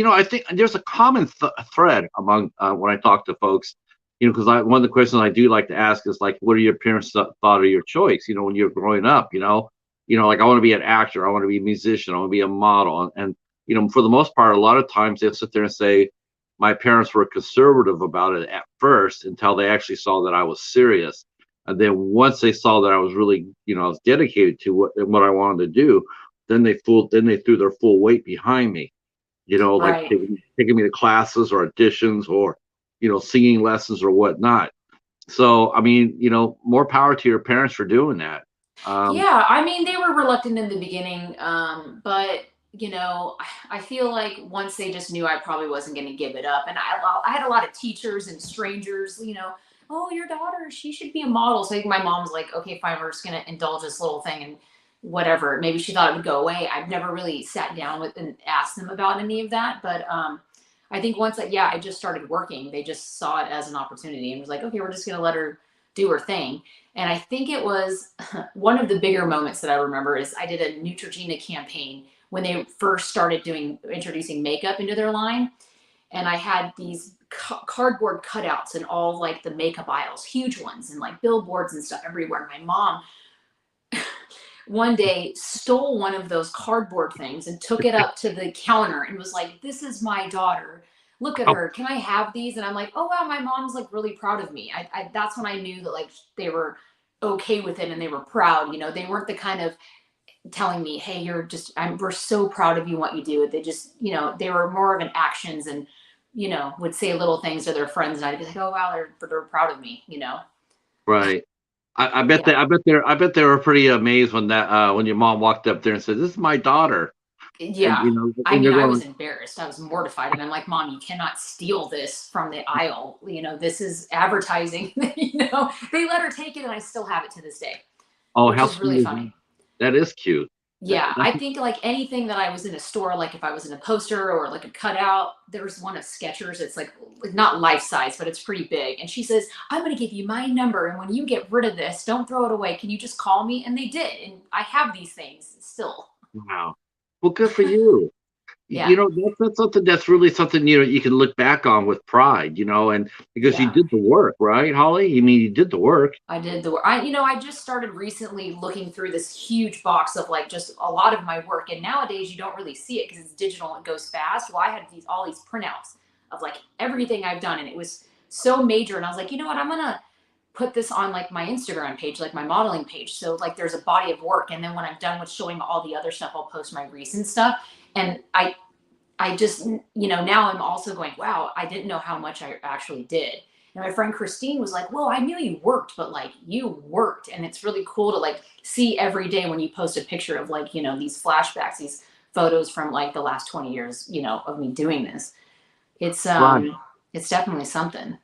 I think there's a common thread among when I talk to folks. Because one of the questions I do like to ask is like, what are your parents thought of your choice? When you're growing up, like I want to be an actor, I want to be a musician, I want to be a model, and for the most part, a lot of times they'll sit there and say, my parents were conservative about it at first until they actually saw that I was serious, and then once they saw that I was really, I was dedicated to what I wanted to do, then they threw their full weight behind me, like Right. taking me to classes or auditions or singing lessons or whatnot. So, I mean, more power to your parents for doing that. Um, Yeah, I mean, they were reluctant in the beginning, but I feel like once they just knew I probably wasn't going to give it up, and I had a lot of teachers and strangers, oh, your daughter, she should be a model. So I think my mom's like, okay, fine, we're just going to indulge this little thing and whatever. Maybe she thought it would go away. I've never really sat down with and asked them about any of that, but I think once that, yeah, I just started working, they just saw it as an opportunity and was like, okay, we're just going to let her do her thing. And I think it was one of the bigger moments that I remember is I did a Neutrogena campaign when they first started introducing makeup into their line. And I had these cardboard cutouts in all like the makeup aisles, huge ones, and like billboards and stuff everywhere. And my mom one day stole one of those cardboard things and took it up to the counter and was like, "This is my daughter. Look at oh, her. Can I have these?" And I'm like, "Oh wow, my mom's like really proud of me." That's when I knew that like they were okay with it and they were proud. They weren't the kind of telling me, "Hey, we're so proud of you, what you do." They just, they were more of an actions and would say little things to their friends, and I'd be like, "Oh wow, they're proud of me." right. I bet Yeah. they were pretty amazed when your mom walked up there and said, "This is my daughter," and Yeah. I and mean, they're I was going, embarrassed. I was mortified. And I'm like, Mom, you cannot steal this from the aisle. This is advertising. They let her take it and I still have it to this day, "Oh, which how is really sweet is funny. that? That is cute." Yeah. That's I think like anything that I was in a store, like if I was in a poster or like a cutout, there's one of Skechers. It's like not life size, but it's pretty big. And she says, "I'm going to give you my number. And when you get rid of this, don't throw it away. Can you just call me?" And they did. And I have these things still. wow. Well, good for you. Yeah. That's something that's really something you can look back on with pride, and because you Yeah. did the work, right, Holly? I mean, you did the work. I did the work. I just started recently looking through this huge box of like just a lot of my work. And nowadays you don't really see it because it's digital and it goes fast. Well, I had all these printouts of like everything I've done. And it was so major. And I was like, you know what? I'm gonna put this on like my Instagram page, like my modeling page. So like there's a body of work. And then when I'm done with showing all the other stuff, I'll post my recent stuff. And I just, now I'm also going, wow, I didn't know how much I actually did. And my friend Christine was like, well, I knew you worked, but like you worked. And it's really cool to like see every day when you post a picture of like, these flashbacks, these photos from like the last 20 years, of me doing this. It's Right. it's definitely something.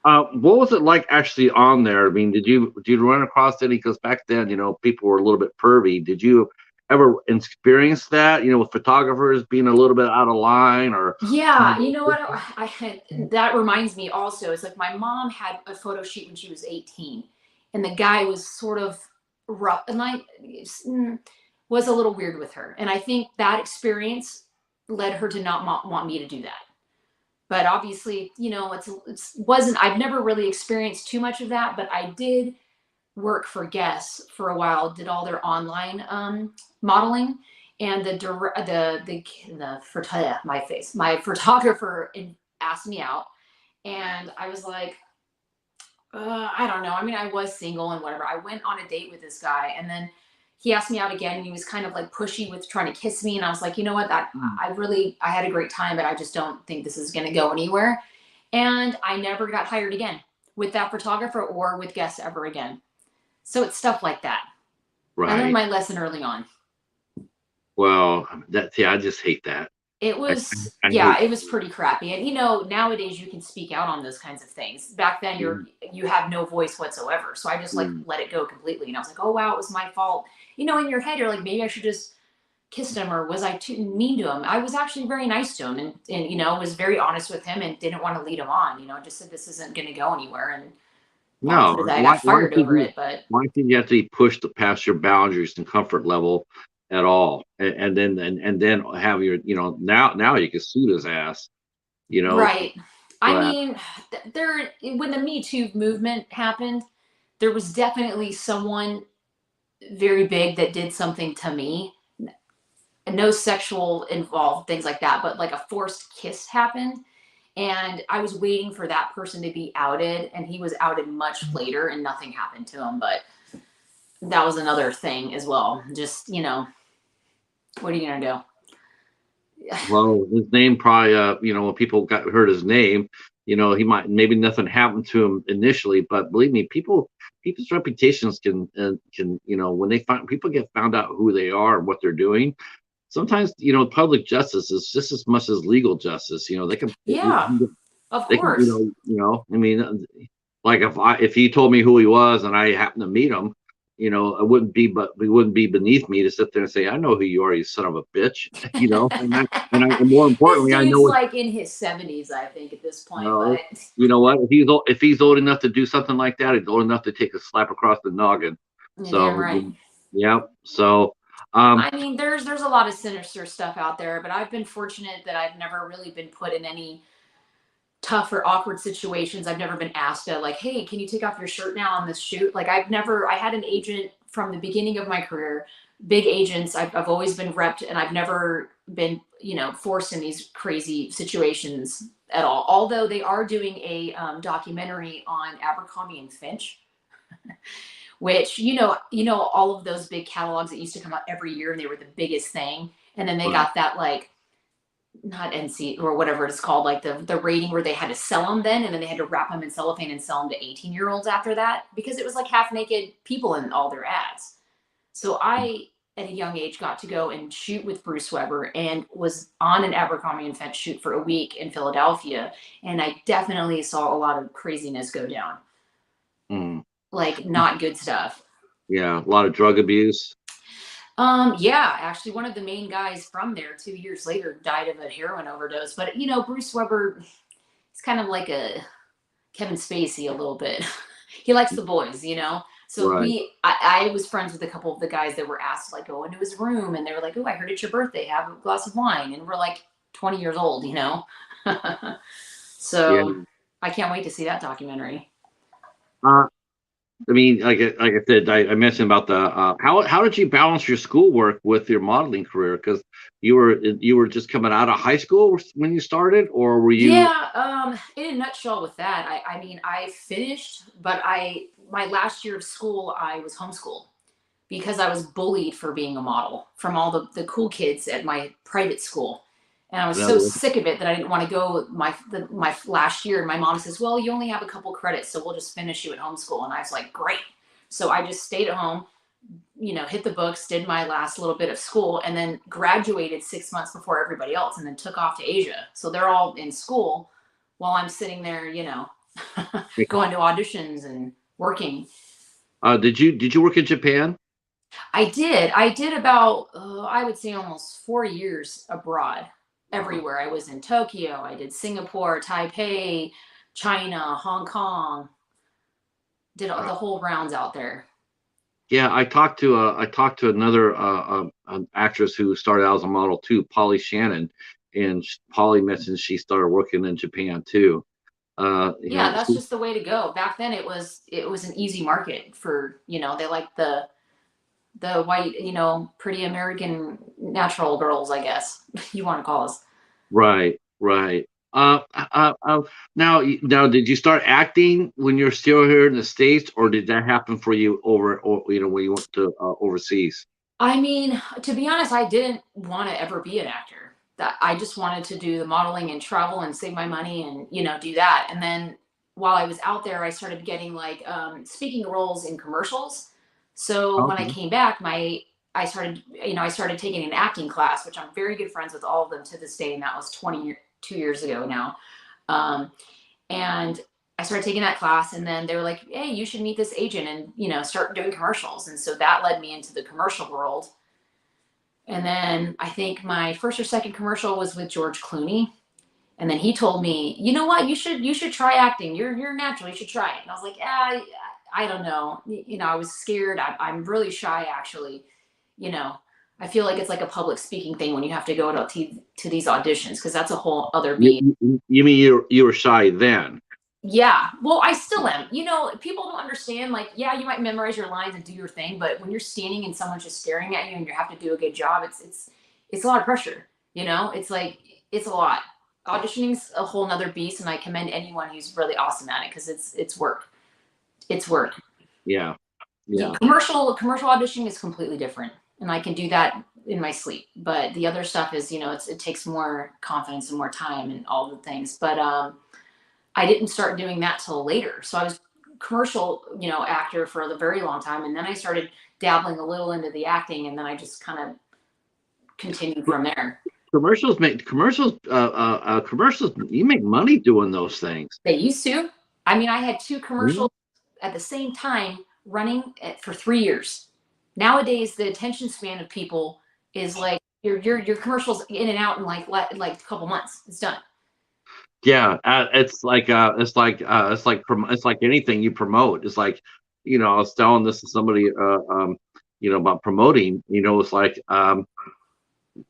What was it like actually on there? I mean, did you run across any? Because back then, people were a little bit pervy. Did you ever experience that? With photographers being a little bit out of line, or Yeah, you know what? That reminds me also. It's like my mom had a photo shoot when she was 18, and the guy was sort of rough and like was a little weird with her. And I think that experience led her to not want me to do that. But obviously, it's wasn't. I've never really experienced too much of that, but I did work for Guess for a while, did all their online modeling, and my photographer asked me out, and I was like, I don't know. I mean, I was single and whatever. I went on a date with this guy, and then he asked me out again, and he was kind of like pushy with trying to kiss me, and I was like, you know what, that I had a great time, but I just don't think this is going to go anywhere, and I never got hired again with that photographer or with Guess ever again. So it's stuff like that. I learned right? my lesson early on. Well, I just hate that. It I, was, I yeah, hate. it was pretty crappy. And nowadays you can speak out on those kinds of things. Back then Mm, you have no voice whatsoever. So I just like mm. let it go completely. And I was like, oh wow, it was my fault. In your head you're like, maybe I should just kissed him, or was I too mean to him? I was actually very nice to him and was very honest with him and didn't want to lead him on. Just said this isn't gonna go anywhere, and obviously No, I got fired over it, but why should you have to be pushed to past your boundaries and comfort level at all? And then have now you can sue his ass, right. I but mean, there when the Me Too movement happened, there was definitely someone very big that did something to me. No sexual involved things like that, but like a forced kiss happened, and I was waiting for that person to be outed, and he was outed much later, and nothing happened to him. But that was another thing as well. Just what are you gonna do? well, his name probably when people heard his name, he might, maybe nothing happened to him initially, but believe me, people's reputations can, when they find people get found out who they are and what they're doing. Sometimes, public justice is just as much as legal justice. They can, Yeah, of they can, course. I mean, like if he told me who he was and I happened to meet him, it wouldn't be beneath me to sit there and say, I know who you are, you son of a bitch, and more This importantly, I know dude's what. like in his 70s, I think, at this point. No, But you know what? If he's old enough to do something like that, he's old enough to take a slap across the noggin. you're damn So, right. yeah. So, um, I mean, there's a lot of sinister stuff out there, but I've been fortunate that I've never really been put in any tough or awkward situations. I've never been asked to like, hey, can you take off your shirt now on this shoot? Like I had an agent from the beginning of my career, big agents. I've always been repped and I've never been, forced in these crazy situations at all. Although they are doing a documentary on Abercrombie and Finch, which, all of those big catalogs that used to come out every year and they were the biggest thing. And then they right. got that like not NC or whatever it's called, like the rating where they had to sell them then, and then they had to wrap them in cellophane and sell them to 18-year-olds after that because it was like half naked people in all their ads. So I, at a young age, got to go and shoot with Bruce Weber and was on an Abercrombie and Fitch shoot for a week in Philadelphia, and I definitely saw a lot of craziness go down, Mm. like not good stuff. Yeah, a lot of drug abuse. Yeah, actually, one of the main guys from there 2 years later died of a heroin overdose. But Bruce Weber, he's kind of like a Kevin Spacey a little bit. He likes the boys. So Right. I was friends with a couple of the guys that were asked to like go into his room, and they were like, "Oh, I heard it's your birthday. Have a glass of wine." And we're like 20 years old. Yeah. So I can't wait to see that documentary. Uh, I mean, like I said, I mentioned about the how did you balance your schoolwork with your modeling career? Because you were just coming out of high school when you started, or were you? Yeah, in a nutshell with that, I mean, I finished, but my last year of school, I was homeschooled because I was bullied for being a model from all the cool kids at my private school. And I was In so other words, sick of it that I didn't want to go my last year. And my mom says, "Well, you only have a couple credits, so we'll just finish you at homeschool." And I was like, "Great." So I just stayed at home, hit the books, did my last little bit of school, and then graduated 6 months before everybody else, and then took off to Asia. So they're all in school while I'm sitting there, going to auditions and working. did you work in Japan? I did. I did about, I would say almost 4 years abroad, Uh-huh. everywhere. I was in Tokyo, I did Singapore, Taipei, China, Hong Kong, did the Wow. whole rounds out there. Yeah, I talked to another an actress who started out as a model too, Polly Shannon, and Polly mentioned she started working in Japan too. Yeah, that's She, just the way to go. Back then it was an easy market for, they like the white, pretty American natural girls, I guess you want to call us. right, right. Now, did you start acting when you're still here in the States, or did that happen for you over, or when you went to overseas? I mean, to be honest, I didn't want to ever be an actor. That I just wanted to do the modeling and travel and save my money and do that. And then while I was out there, I started getting like speaking roles in commercials. So when I Okay. came back, I started taking an acting class, which I'm very good friends with all of them to this day, and that was 22 years ago now. Um, and I started taking that class, and then they were like, "Hey, you should meet this agent and start doing commercials." And so that led me into the commercial world. And then I think my first or second commercial was with George Clooney. And then he told me, "You know what? You should try acting. You're natural. You should try it." And I was like, I don't know. I was scared. I'm really shy, actually. You know, I feel like it's like a public speaking thing when you have to go to these auditions because that's a whole other You, beat. you mean you were shy then? Yeah. Well, I still am. People don't understand. Like, yeah, you might memorize your lines and do your thing, but when you're standing and someone's just staring at you and you have to do a good job, it's a lot of pressure. It's like it's a lot. Auditioning's a whole nother beast, and I commend anyone who's really awesome at it because it's work. It's work. Yeah, yeah. Commercial auditioning is completely different, and I can do that in my sleep. But the other stuff is, it takes more confidence and more time and all the things. But I didn't start doing that till later. So I was commercial, actor for a very long time. And then I started dabbling a little into the acting, and then I just kind of continued from there. Commercials. You make money doing those things. They used to. I mean, I had 2 commercials at the same time running for 3 years. Nowadays, the attention span of people is like your commercials in and out in like a couple months. It's done. Yeah, it's like anything you promote. It's like, I was telling this to somebody, about promoting. It's like,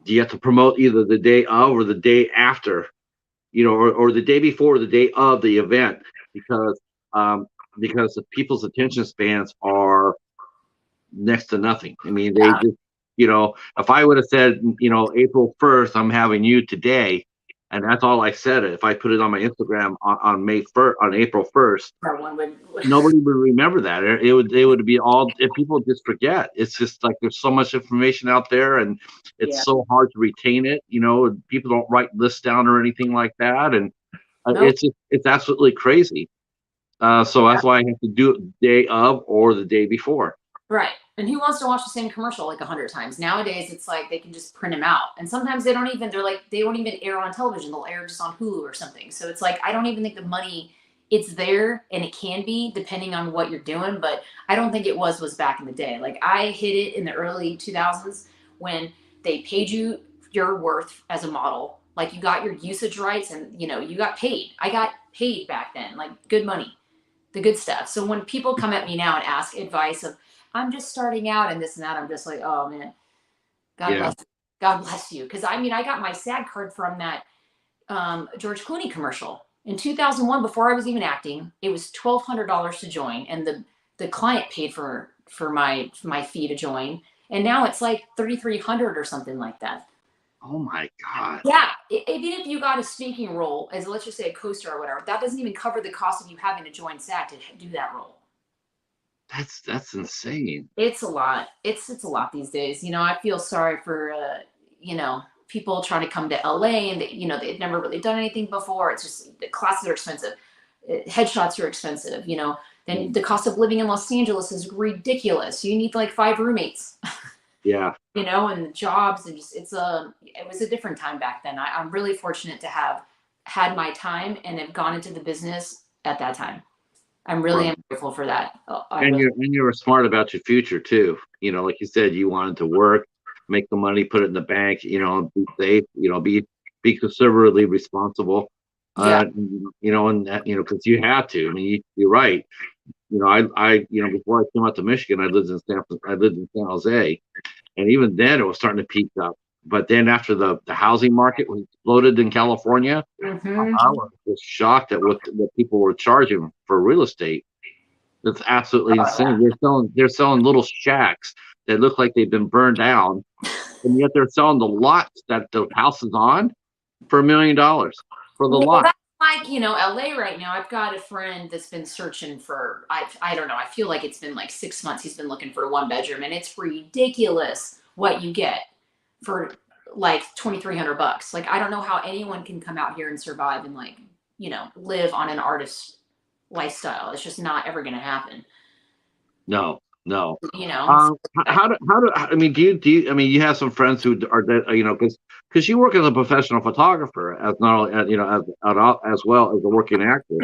you have to promote either the day of or the day after, or the day before, or the day of the event, because the people's attention spans are next to nothing. I mean, they just, if I would have said, April 1st, I'm having you today, and that's all I said. If I put it on my Instagram on April 1st, nobody would remember that. It would be all, if people just forget. It's just like there's so much information out there, and it's so hard to retain it. People don't write lists down or anything like that, and it's absolutely crazy. So that's why I have to do it the day of or the day before. Right. And who wants to watch the same commercial like 100 times? Nowadays, it's like they can just print them out. And sometimes they won't even air on television. They'll air just on Hulu or something. So it's like, I don't even think the money, it's there, and it can be depending on what you're doing. But I don't think it was back in the day. Like, I hit it in the early 2000s when they paid you your worth as a model. Like, you got your usage rights, and, you got paid. I got paid back then, like good money, the good stuff. So when people come at me now and ask advice of, I'm just starting out and this and that, I'm just like, oh man, God bless you. Because I got my SAG card from that George Clooney commercial in 2001. Before I was even acting, it was $1,200 to join, and the client paid for my fee to join, and now it's like $3,300 or something like that. Oh my God. Yeah, even if you got a speaking role as, let's just say, a co-star or whatever, that doesn't even cover the cost of you having to join SAG to do that role. That's insane. It's a lot. It's a lot these days. I feel sorry for people trying to come to LA, and they've never really done anything before. It's just, the classes are expensive. Headshots are expensitive. Then the cost of living in Los Angeles is ridiculous. You need like 5 roommates. Yeah. And jobs, and just, it was a different time back then. I'm really fortunate to have had my time and have gone into the business at that time. I'm really grateful for that. You were smart about your future too. Like you said, you wanted to work, make the money, put it in the bank, be safe, be conservatively responsible. And because you have to. I mean, you're right. I before I came out to Michigan, I lived in San Jose, and even then it was starting to peak up. But then after the housing market was exploded in California, I was just shocked at what people were charging for real estate. That's absolutely insane. They're selling little shacks that look like they've been burned down, and yet they're selling the lots that the house is on for $1 million for the lot. That's like, LA right now. I've got a friend that's been searching for, I don't know, I feel like it's been like 6 months. He's been looking for a 1-bedroom, and it's ridiculous what you get for like $2,300. Like, I don't know how anyone can come out here and survive and live on an artist's lifestyle. It's just not ever going to happen. No. How do I mean, do you I mean, you have some friends who are that, because you work as a professional photographer, as not only as well as a working actor.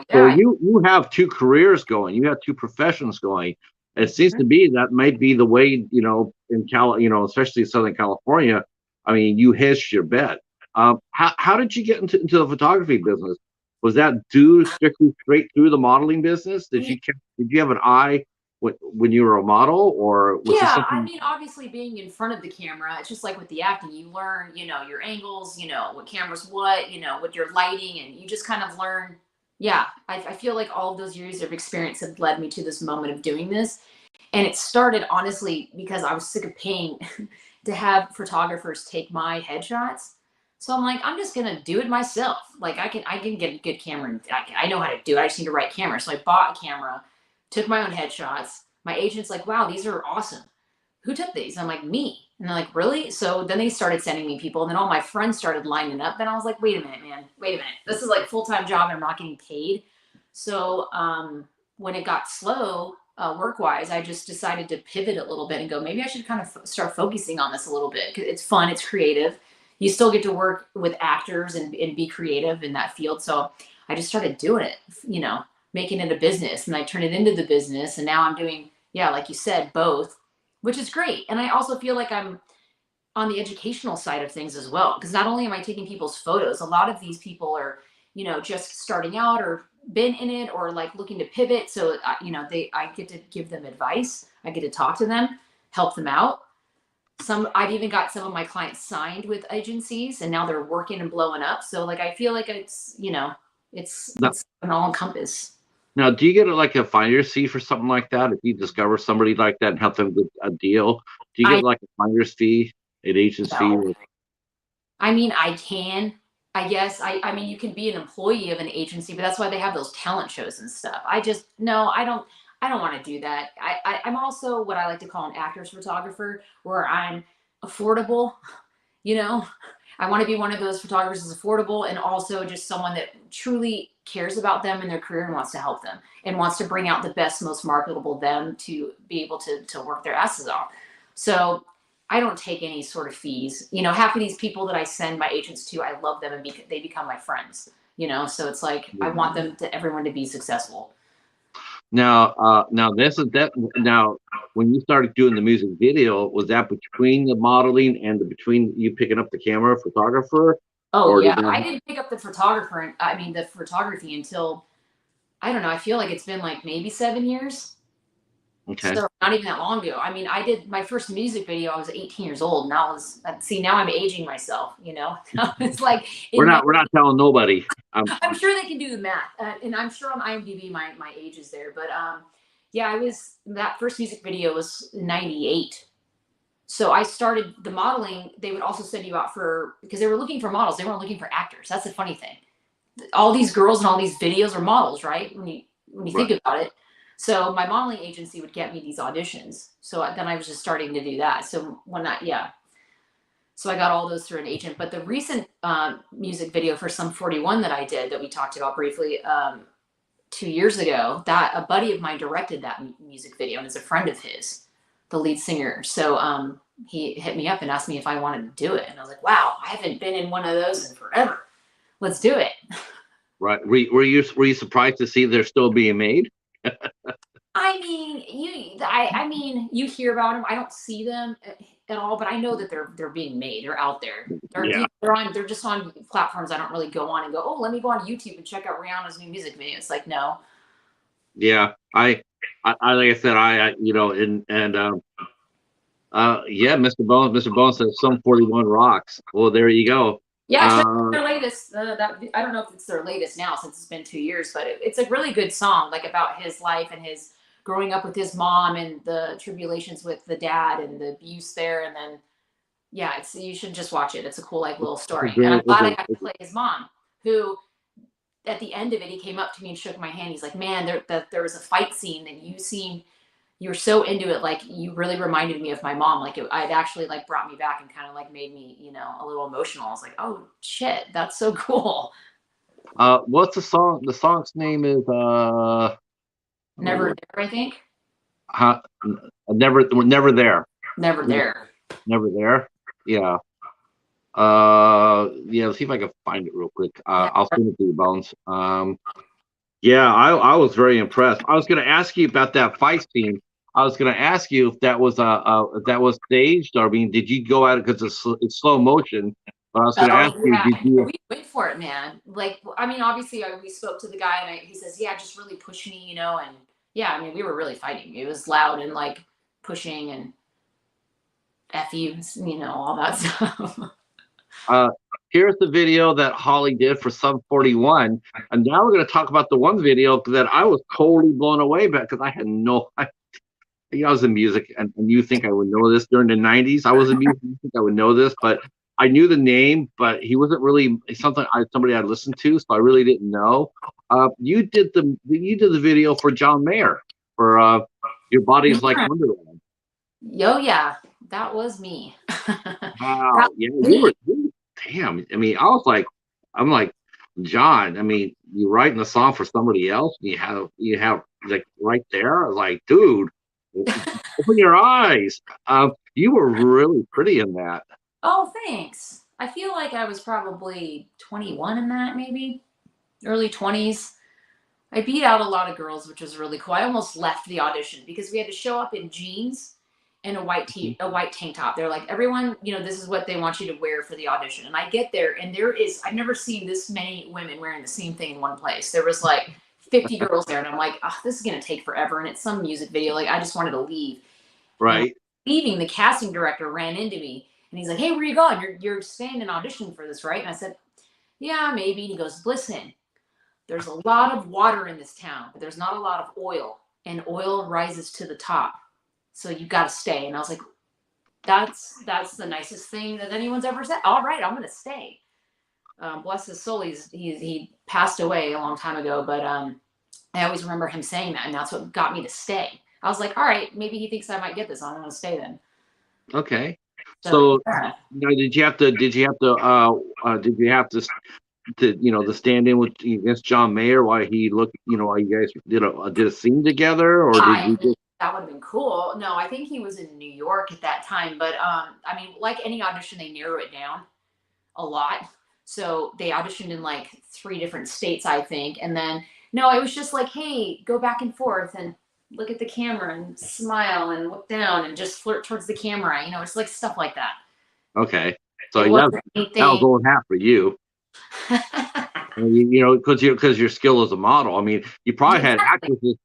So you have 2 careers going. You have 2 professions going. It seems to be that might be the way, in especially Southern California. I mean, you hedged your bet. How did you get into the photography business? Was that due strictly straight through the modeling business? Did you have an eye when you were a model, or was this something? I mean, obviously being in front of the camera, it's just like with the acting, you learn, your angles, what cameras, what your lighting, and you just kind of learn. Yeah, I feel like all of those years of experience have led me to this moment of doing this. And it started, honestly, because I was sick of paying to have photographers take my headshots. So I'm like, I'm just going to do it myself. Like, I can get a good camera, and I know how to do it. I just need the right camera. So I bought a camera, took my own headshots. My agent's like, wow, these are awesome. who took these? I'm like, me. And they're like, really? So then they started sending me people, and then all my friends started lining up. Then I was like, wait a minute, man, wait a minute. This is like full-time job and I'm not getting paid. So when it got slow work-wise, I just decided to pivot a little bit and go, maybe I should kind of start focusing on this a little bit. 'Cause it's fun, it's creative. You still get to work with actors and be creative in that field. So I just started doing it, making it a business, and I turned it into the business. And now I'm doing, yeah, like you said, both, which is great. And I also feel like I'm on the educational side of things as well, because not only am I taking people's photos, a lot of these people are, just starting out or been in it or like looking to pivot. So, I get to give them advice. I get to talk to them, help them out. I've even got some of my clients signed with agencies, and now they're working and blowing up. So like, I feel like it's an all encompass. Now, do you get like a finder's fee for something like that? If you discover somebody like that and help them get a deal, do you get like a finder's fee, an agent's fee? I mean, I can, I guess. I mean, you can be an employee of an agency, but that's why they have those talent shows and stuff. No, I don't want to do that. I'm also what I like to call an actor's photographer, where I'm affordable, you know. I want to be one of those photographers that's affordable, and also just someone that truly cares about them and their career and wants to help them and wants to bring out the best, most marketable them to be able to work their asses off. So I don't take any sort of fees. Half of these people that I send my agents to, I love them, and they become my friends. So it's like, I want everyone to be successful. Now, Now, when you started doing the music video, was that between the modeling and between you picking up the camera, photographer? Oh yeah, I didn't pick up the photography until, I don't know. I feel like it's been like maybe 7 years. Okay. So not even that long ago. I mean, I did my first music video. I was 18 years old, and now I'm aging myself. It's like we're not telling nobody. I'm sure they can do the math, and I'm sure on IMDb my age is there. But yeah, that first music video was 98. So I started the modeling. They would also send you out because they were looking for models. They weren't looking for actors. That's the funny thing. All these girls and all these videos are models, right? When you think about it. So my modeling agency would get me these auditions. So then I was just starting to do that. So so I got all those through an agent. But the recent music video for Sum 41 that I did, that we talked about briefly 2 years ago, that a buddy of mine directed that music video, and is a friend of his, the lead singer. So he hit me up and asked me if I wanted to do it. And I was like, wow, I haven't been in one of those in forever. Let's do it. Right. Were you surprised to see they're still being made? I mean, you hear about them. I don't see them at all, but I know that they're being made. They're out there. They're just on platforms I don't really go on and go, oh, let me go on YouTube and check out Rihanna's new music video. It's like, no. Yeah, I like I said, yeah, Mr. Bones says Sum 41 rocks. Well, there you go. Yeah, their latest. I don't know if it's their latest now, since it's been 2 years, but it's a really good song, like about his life and his growing up with his mom and the tribulations with the dad and the abuse there. And then, yeah, you should just watch it. It's a cool, like, little story. And I'm glad I got to play his mom, who at the end of it, he came up to me and shook my hand. He's like, man, there was a fight scene that you were so into it. Like, you really reminded me of my mom. Like, it actually like brought me back and kind of like made me, a little emotional. I was like, oh shit, that's so cool. What's the song? The song's name is Never There, I think. Never There. Never There. Never There. Yeah. Yeah. Let's see if I can find it real quick. I'll send it to you, Bones. Yeah, I was very impressed. I was going to ask you about that fight scene. I was going to ask you if that was staged, or I mean, did you go at it because it's slow motion? But I was going to ask you, did you? We went for it, man. Like, I mean, obviously, we spoke to the guy, and he says, yeah, just really push me, and yeah, I mean, we were really fighting. It was loud and like pushing and F you, all that stuff. Here's the video that Holly did for Sum 41, and now we're going to talk about the one video that I was totally blown away by, because I had no idea. I was in music, and you think I would know this during the 90s. I was in music, you think I would know this, but I knew the name, but he wasn't really somebody I'd listened to, so I really didn't know. You did the video for John Mayer for Your Body Is Like Wonderland. Yo, yeah, that was me. That Wow. Yeah, was me. damn. I mean, I'm like, John, I mean, you writing a song for somebody else, and you have like right there, like, dude, open your eyes. You were really pretty in that. Oh, thanks. I feel like I was probably 21 in that, maybe early 20s. I beat out a lot of girls, which was really cool. I almost left the audition because we had to show up in jeans and a white tank top. They're like, everyone, this is what they want you to wear for the audition. And I get there, and I've never seen this many women wearing the same thing in one place. There was like 50 girls there, and I'm like, oh, this is gonna take forever. And it's some music video. Like, I just wanted to leave. And Right. leaving, the casting director ran into me, and he's like, "Hey, where you going? You're staying in audition for this, right?" And I said, "Yeah, maybe." And he goes, "Listen, there's a lot of water in this town, but there's not a lot of oil, and oil rises to the top. So you got to stay." And I was like, "That's the nicest thing that anyone's ever said. All right, I'm gonna stay." Bless his soul, he passed away a long time ago, but I always remember him saying that, and that's what got me to stay. I was like, all right, maybe he thinks I might get this. I'm gonna stay then. Okay. So So yeah. now, did you have to stand in with against John Mayer while he looked, while you guys did a scene together, or did I you just that would have been cool. No, I think he was in New York at that time, but I mean, like any audition, they narrow it down a lot. So they auditioned in like 3 different states, I think, and then no, it was just like, hey, go back and forth and look at the camera and smile and look down and just flirt towards the camera. It's like stuff like that. okay? So It yeah, wasn't that was anything. going half for you. I mean, because your skill as a model. I mean, Exactly.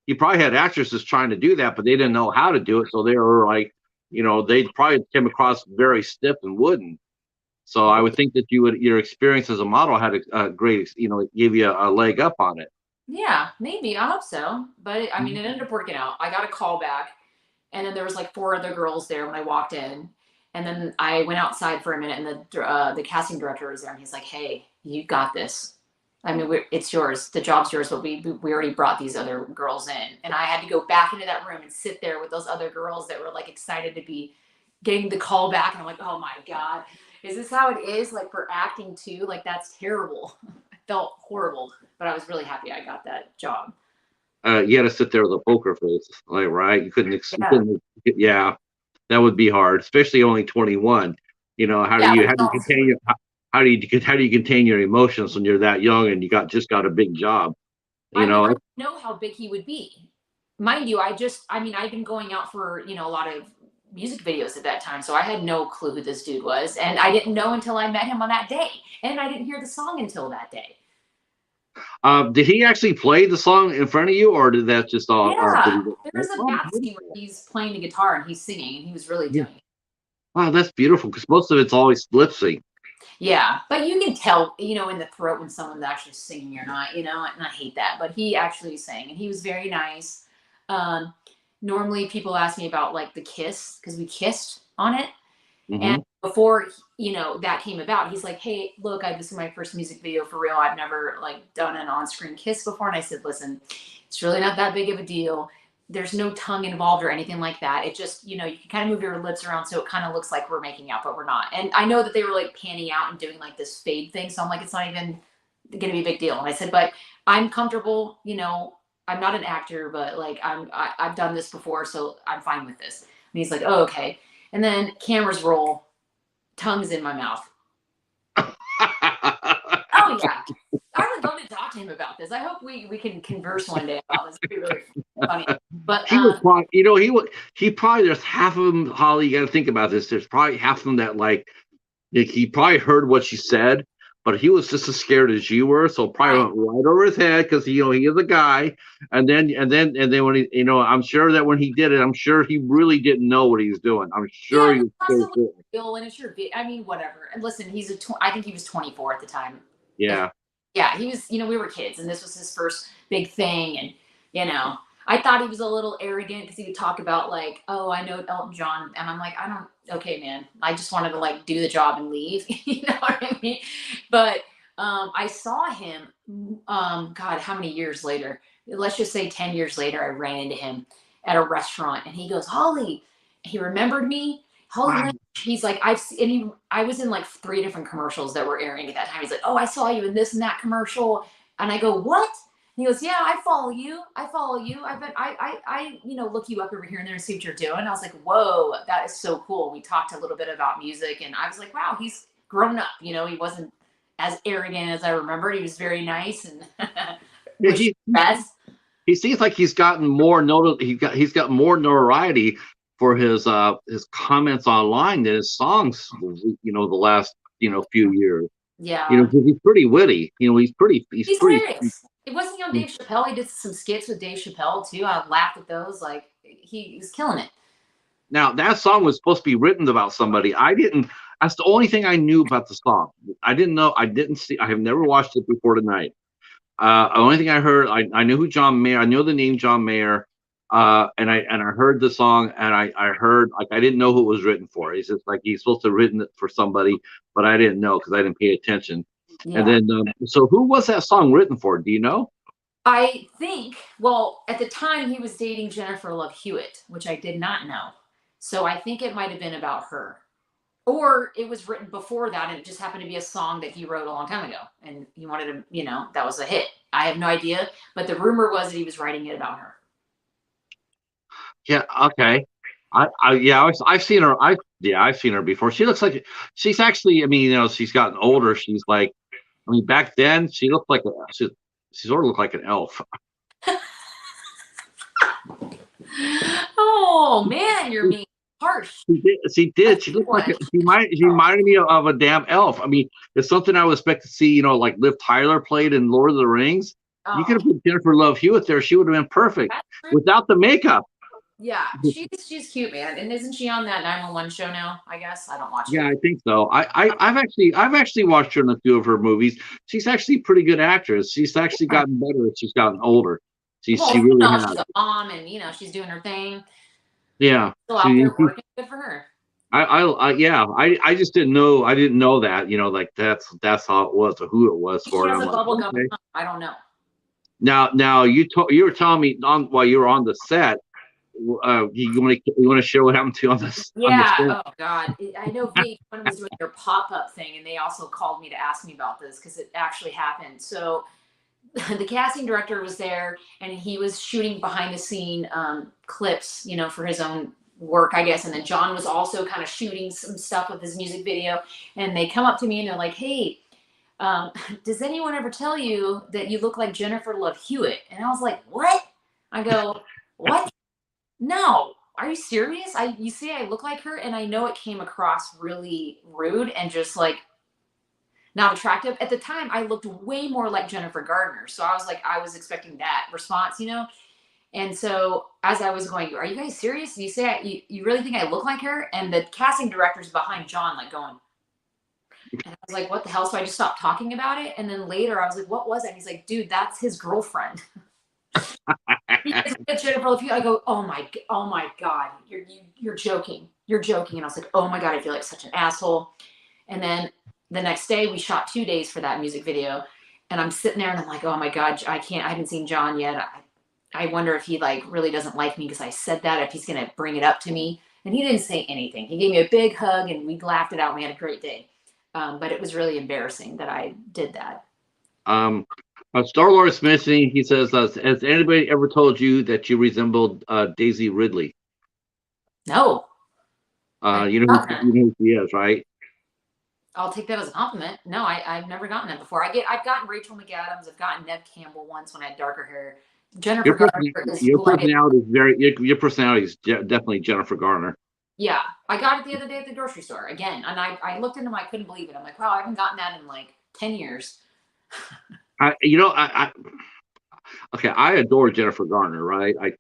you probably had actresses trying to do that, but they didn't know how to do it, so they were like, they probably came across very stiff and wooden. So I would think that your experience as a model had a great, gave you a leg up on it. Yeah, maybe. I hope so. But I mean, it ended up working out. I got a call back, and then there was like 4 other girls there when I walked in, and then I went outside for a minute, and the casting director was there, and he's like, "Hey, you got this. I mean, it's yours. The job's yours, but we already brought these other girls in." And I had to go back into that room and sit there with those other girls that were like excited to be getting the call back, and I'm like, "Oh my god, is this how it is? Like for acting too? Like that's terrible." I felt horrible, but I was really happy I got that job. You had to sit there with a poker face, like, right? You Yeah. couldn't, yeah, that would be hard, especially only 21. Yeah. How do you contain how do you contain your emotions when you're that young and you just got a big job? You I mean, I know, didn't know how big he would be. Mind you, I mean, I'd been going out for, a lot of music videos at that time. So I had no clue who this dude was. And I didn't know until I met him on that day. And I didn't hear the song until that day. did he actually play the song in front of you, or did that just all? Did Yeah. he, There's a oh, bath scene where beautiful. he's playing the guitar and he's singing and he was really Yeah. doing it. Wow, that's beautiful because most of it's always lip sync. Yeah. But you can tell, in the throat when someone's actually singing or not, and I hate that. But he actually sang and he was very nice. Um, Normally people ask me about like the kiss because we kissed on it. And Hmm. before, that came about, he's like, "Hey, look, this is my first music video for real. I've never like done an on-screen kiss before." And I said, "Listen, it's really not that big of a deal. There's no tongue involved or anything like that. It just, you can kind of move your lips around so it kind of looks like we're making out, but we're not." And I know that they were like panning out and doing like this fade thing. So I'm like, it's not even going to be a big deal. And I said, "But I'm comfortable, I'm not an actor, but like I've done this before, so I'm fine with this." And he's like, "Oh, okay." And then cameras roll, tongues in my mouth. Oh yeah, I would love to talk to him about this. I hope we can converse one day about this. It'd be really funny. But He was probably, he probably, there's half of them, Holly, you got to think about this. There's probably half of them that like, he probably heard what she said, but he was just as scared as you were, so probably right, went right over his head because he is a guy. And then when he, I'm sure that when he did it, I'm sure he really didn't know what he was doing. I'm yeah, sure he was so possibly cool. Bill, and it's your. I mean, whatever. And listen, I think he was 24 at the time. If Yeah. Yeah, he was. We were kids, and this was his first big thing, and you know. I thought he was a little arrogant because he would talk about like, "Oh, I know Elton John," and I'm like, "I don't. Okay, man. I just wanted to like do the job and leave." You know what I mean? But I saw him. God, how many years later? Let's just say 10 years later. I ran into him at a restaurant, and he goes, "Holly, he remembered me. Holly Lynch, he's like, I was in like 3 different commercials that were airing at that time. He's like, oh, I saw you in this and that commercial. And I go, what? And he goes, yeah, I follow you. I look you up over here and there and see what you're doing. And I was like, whoa, that is so cool. We talked a little bit about music and I was like, wow, he's grown up. He wasn't as arrogant as I remembered. He was very nice and he seems like he's gotten more he's got more notoriety for his comments online than his songs, the last few years. Yeah. He's pretty witty. He's pretty hilarious. It wasn't he on Dave Chappelle? He did some skits with Dave Chappelle too. I laughed at those. Like he was killing it. Now that song was supposed to be written about somebody. That's the only thing I knew about the song. I didn't know. I have never watched it before tonight. The only thing I heard, I knew who John Mayer. I knew the name John Mayer. And I heard the song, and I heard, like, I didn't know who it was written for. He's just like, he's supposed to have written it for somebody, but I didn't know because I didn't pay attention. Yeah. And then, so who was that song written for? Do you know? I think, well, at the time he was dating Jennifer Love Hewitt, which I did not know. So I think it might have been about her. Or it was written before that, and it just happened to be a song that he wrote a long time ago, and he wanted to, that was a hit. I have no idea, but the rumor was that he was writing it about her. Yeah. Okay. I've seen her. I've seen her before. She looks like she's actually. She's gotten older. She's like, back then she looked like she sort of looked like an elf. Oh man, you're being harsh. She did. She looked like she reminded me of a damn elf. It's something I would expect to see. Like Liv Tyler played in Lord of the Rings. Oh. You could have put Jennifer Love Hewitt there. She would have been perfect without the makeup. Yeah, she's cute, man. And isn't she on that 911 show now? I guess I don't watch it. Yeah, I think so. I've actually watched her in a few of her movies. She's actually a pretty good actress. She's actually gotten better as she's gotten older. She really has. She's a mom, and she's doing her thing. Yeah, still out there working. Good for her. I just didn't know. I didn't know that. Like that's how it was or who it was for. She has a bubble gum. Okay. I don't know. Now you were telling me while you were on the set. You want to share what happened to you on this? Yeah. On oh God. I know VH1 was doing their pop-up thing, and they also called me to ask me about this because it actually happened. So the casting director was there, and he was shooting behind the scene clips, for his own work, I guess. And then John was also kind of shooting some stuff with his music video. And they come up to me and they're like, "Hey, does anyone ever tell you that you look like Jennifer Love Hewitt?" And I was like, "What?" I go, "What? No, are you serious? You see, I look like her," and I know it came across really rude and just like not attractive. At the time, I looked way more like Jennifer Gardner, so I was like, I was expecting that response, And so as I was going, "Are you guys serious? You say you really think I look like her?" And the casting director's behind John, like going, and I was like, "What the hell?" So I just stopped talking about it, and then later I was like, "What was it?" And he's like, "Dude, that's his girlfriend." Jennifer Love Hewitt. I go, oh my God, you're joking. You're joking. And I was like, oh my God, I feel like such an asshole. And then the next day we shot 2 days for that music video. And I'm sitting there and I'm like, oh my God, I haven't seen John yet. I wonder if he really doesn't like me because I said that, if he's going to bring it up to me. And he didn't say anything. He gave me a big hug and we laughed it out. We had a great day. But it was really embarrassing that I did that. Star-Lord Smith, he says, has anybody ever told you that you resembled Daisy Ridley? No. You know who she is, right? I'll take that as a compliment. No, I've never gotten that before. I've gotten Rachel McAdams. I've gotten Neve Campbell once when I had darker hair. Jennifer Garner is your personality is definitely Jennifer Garner. Yeah, I got it the other day at the grocery store again, and I looked into them. I couldn't believe it. I'm like, wow, I haven't gotten that in like 10 years. I adore Jennifer Garner, right? I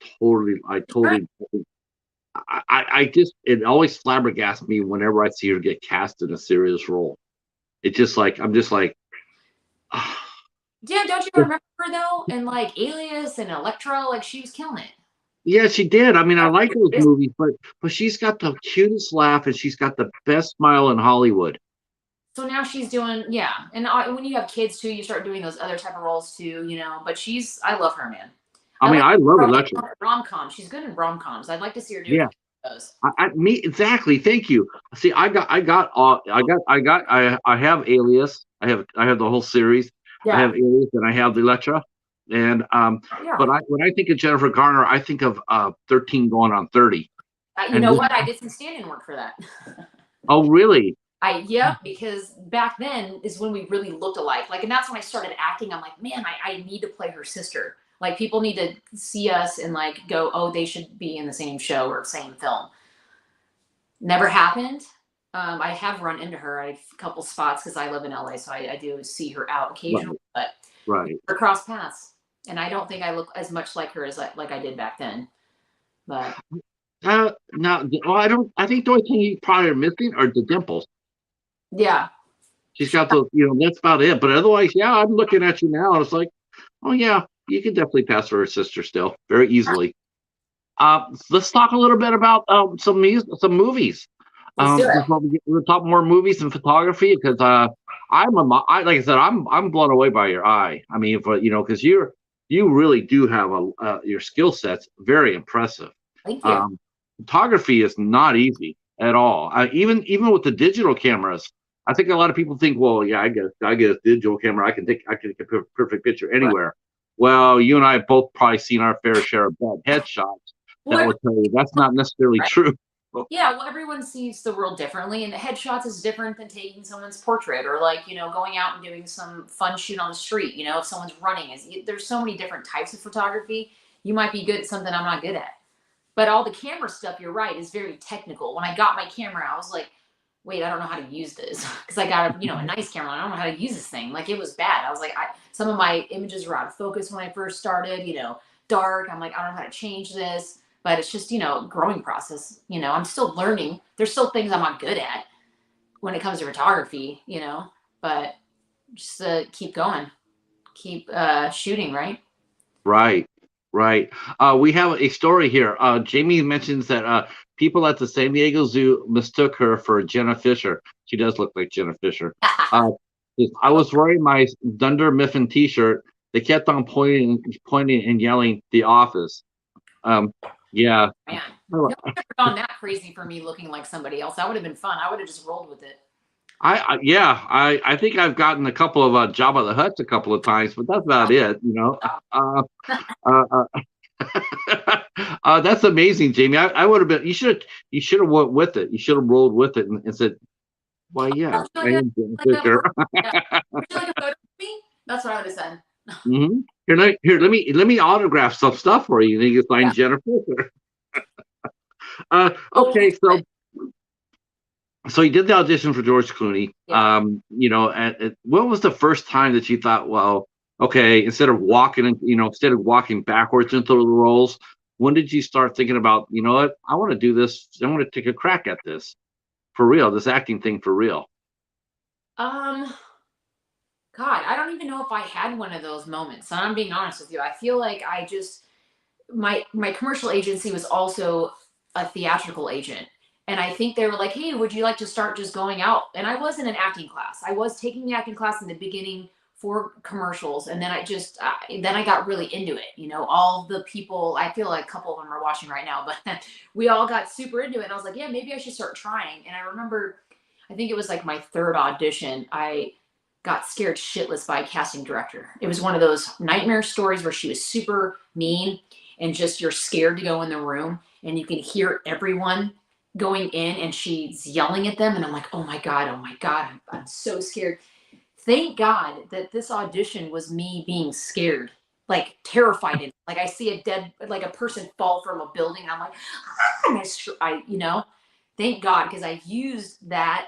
just, it always flabbergasts me whenever I see her get cast in a serious role. It's just like, I'm just like, yeah, don't you remember her though? And like Alias and Electra, like she was killing it. Yeah, she did. I like those movies, but she's got the cutest laugh and she's got the best smile in Hollywood. So now she's doing, yeah. And when you have kids too, you start doing those other type of roles too, But I love her, man. I love Electra. Rom-com. She's good in rom-coms. I'd like to see her do those. Me exactly. Thank you. See, I have Alias. I have the whole series. I Yeah. have Alias and I have the Electra. And Yeah. but when I think of Jennifer Garner, I think of 13 going on 30. You And know this, what? I did some stand-in work for that. oh really? Yeah, because back then is when we really looked alike. Like, and that's when I started acting. I'm like, man, I need to play her sister. Like, people need to see us and like go, oh, they should be in the same show or same film. Never happened. I have run into her at a couple spots because I live in LA, so I do see her out occasionally, Right, but right. we're cross paths. And I don't think I look as much like her as like I did back then. But Now, well, I don't. I think the only thing you probably are missing are the dimples. yeah, She's got those. That's about it. But otherwise, yeah, I'm looking at you now, and it's like, oh yeah, you can definitely pass for her sister still very easily. Let's talk a little bit about some movies. let's do it. Before we'll talk more movies and photography because like I said, I'm blown away by your eye. I mean, because you really do have your skill set's very impressive. Thank you. Photography is not easy at all. Even with the digital cameras, I think a lot of people think, well, yeah, I get a digital camera, I can take a perfect picture anywhere. Right. Well, you and I have both probably seen our fair share of bad headshots. That will tell you that's not necessarily true. Yeah, well, everyone sees the world differently, and headshots is different than taking someone's portrait or like going out and doing some fun shoot on the street. If someone's running, there's so many different types of photography. You might be good at something I'm not good at, but all the camera stuff, you're right, is very technical. When I got my camera, I was like, wait, I don't know how to use this because I got a nice camera. I don't know how to use this thing. Like, it was bad. I was like, some of my images were out of focus when I first started. Dark. I'm like, I don't know how to change this. But it's just, growing process. I'm still learning. There's still things I'm not good at when it comes to photography, but just keep going, keep shooting, right? Right. We have a story here. Jamie mentions that people at the San Diego Zoo mistook her for Jenna Fisher. She does look like Jenna Fisher. I was wearing my Dunder Mifflin T-shirt. They kept on pointing and yelling, "The Office." Yeah. Man, no one ever gone that crazy for me looking like somebody else. That would have been fun. I would have just rolled with it. I think I've gotten a couple of Jabba the Hutts a couple of times, but that's about it. That's amazing, Jamie. I would have been. You should have went with it. You should have rolled with it and said, "Why, yeah, I am Jenna Fisher." Would you like a photo of me? That's what I would have said. Mm-hmm. Here, let me autograph some stuff for you. And you can sign Jenna Fisher. Okay, so you did the audition for George Clooney. Yeah. What was the first time that you thought, well, okay, instead of walking backwards into the roles, when did you start thinking about, you know what, I want to do this. I want to take a crack at this for real, this acting thing for real. God, I don't even know if I had one of those moments. And I'm being honest with you. I feel like I just, my commercial agency was also a theatrical agent. And I think they were like, hey, would you like to start just going out? And I was in an acting class. I was taking the acting class in the beginning for commercials. And then I got really into it. All the people, I feel like a couple of them are watching right now, but we all got super into it. And I was like, yeah, maybe I should start trying. And I remember, I think it was like my third audition. I got scared shitless by a casting director. It was one of those nightmare stories where she was super mean and just you're scared to go in the room and you can hear everyone going in and she's yelling at them. And I'm like, oh my God, I'm so scared. Thank God that this audition was me being scared, like terrified. Like I see a person fall from a building and I'm like, thank God, because I used that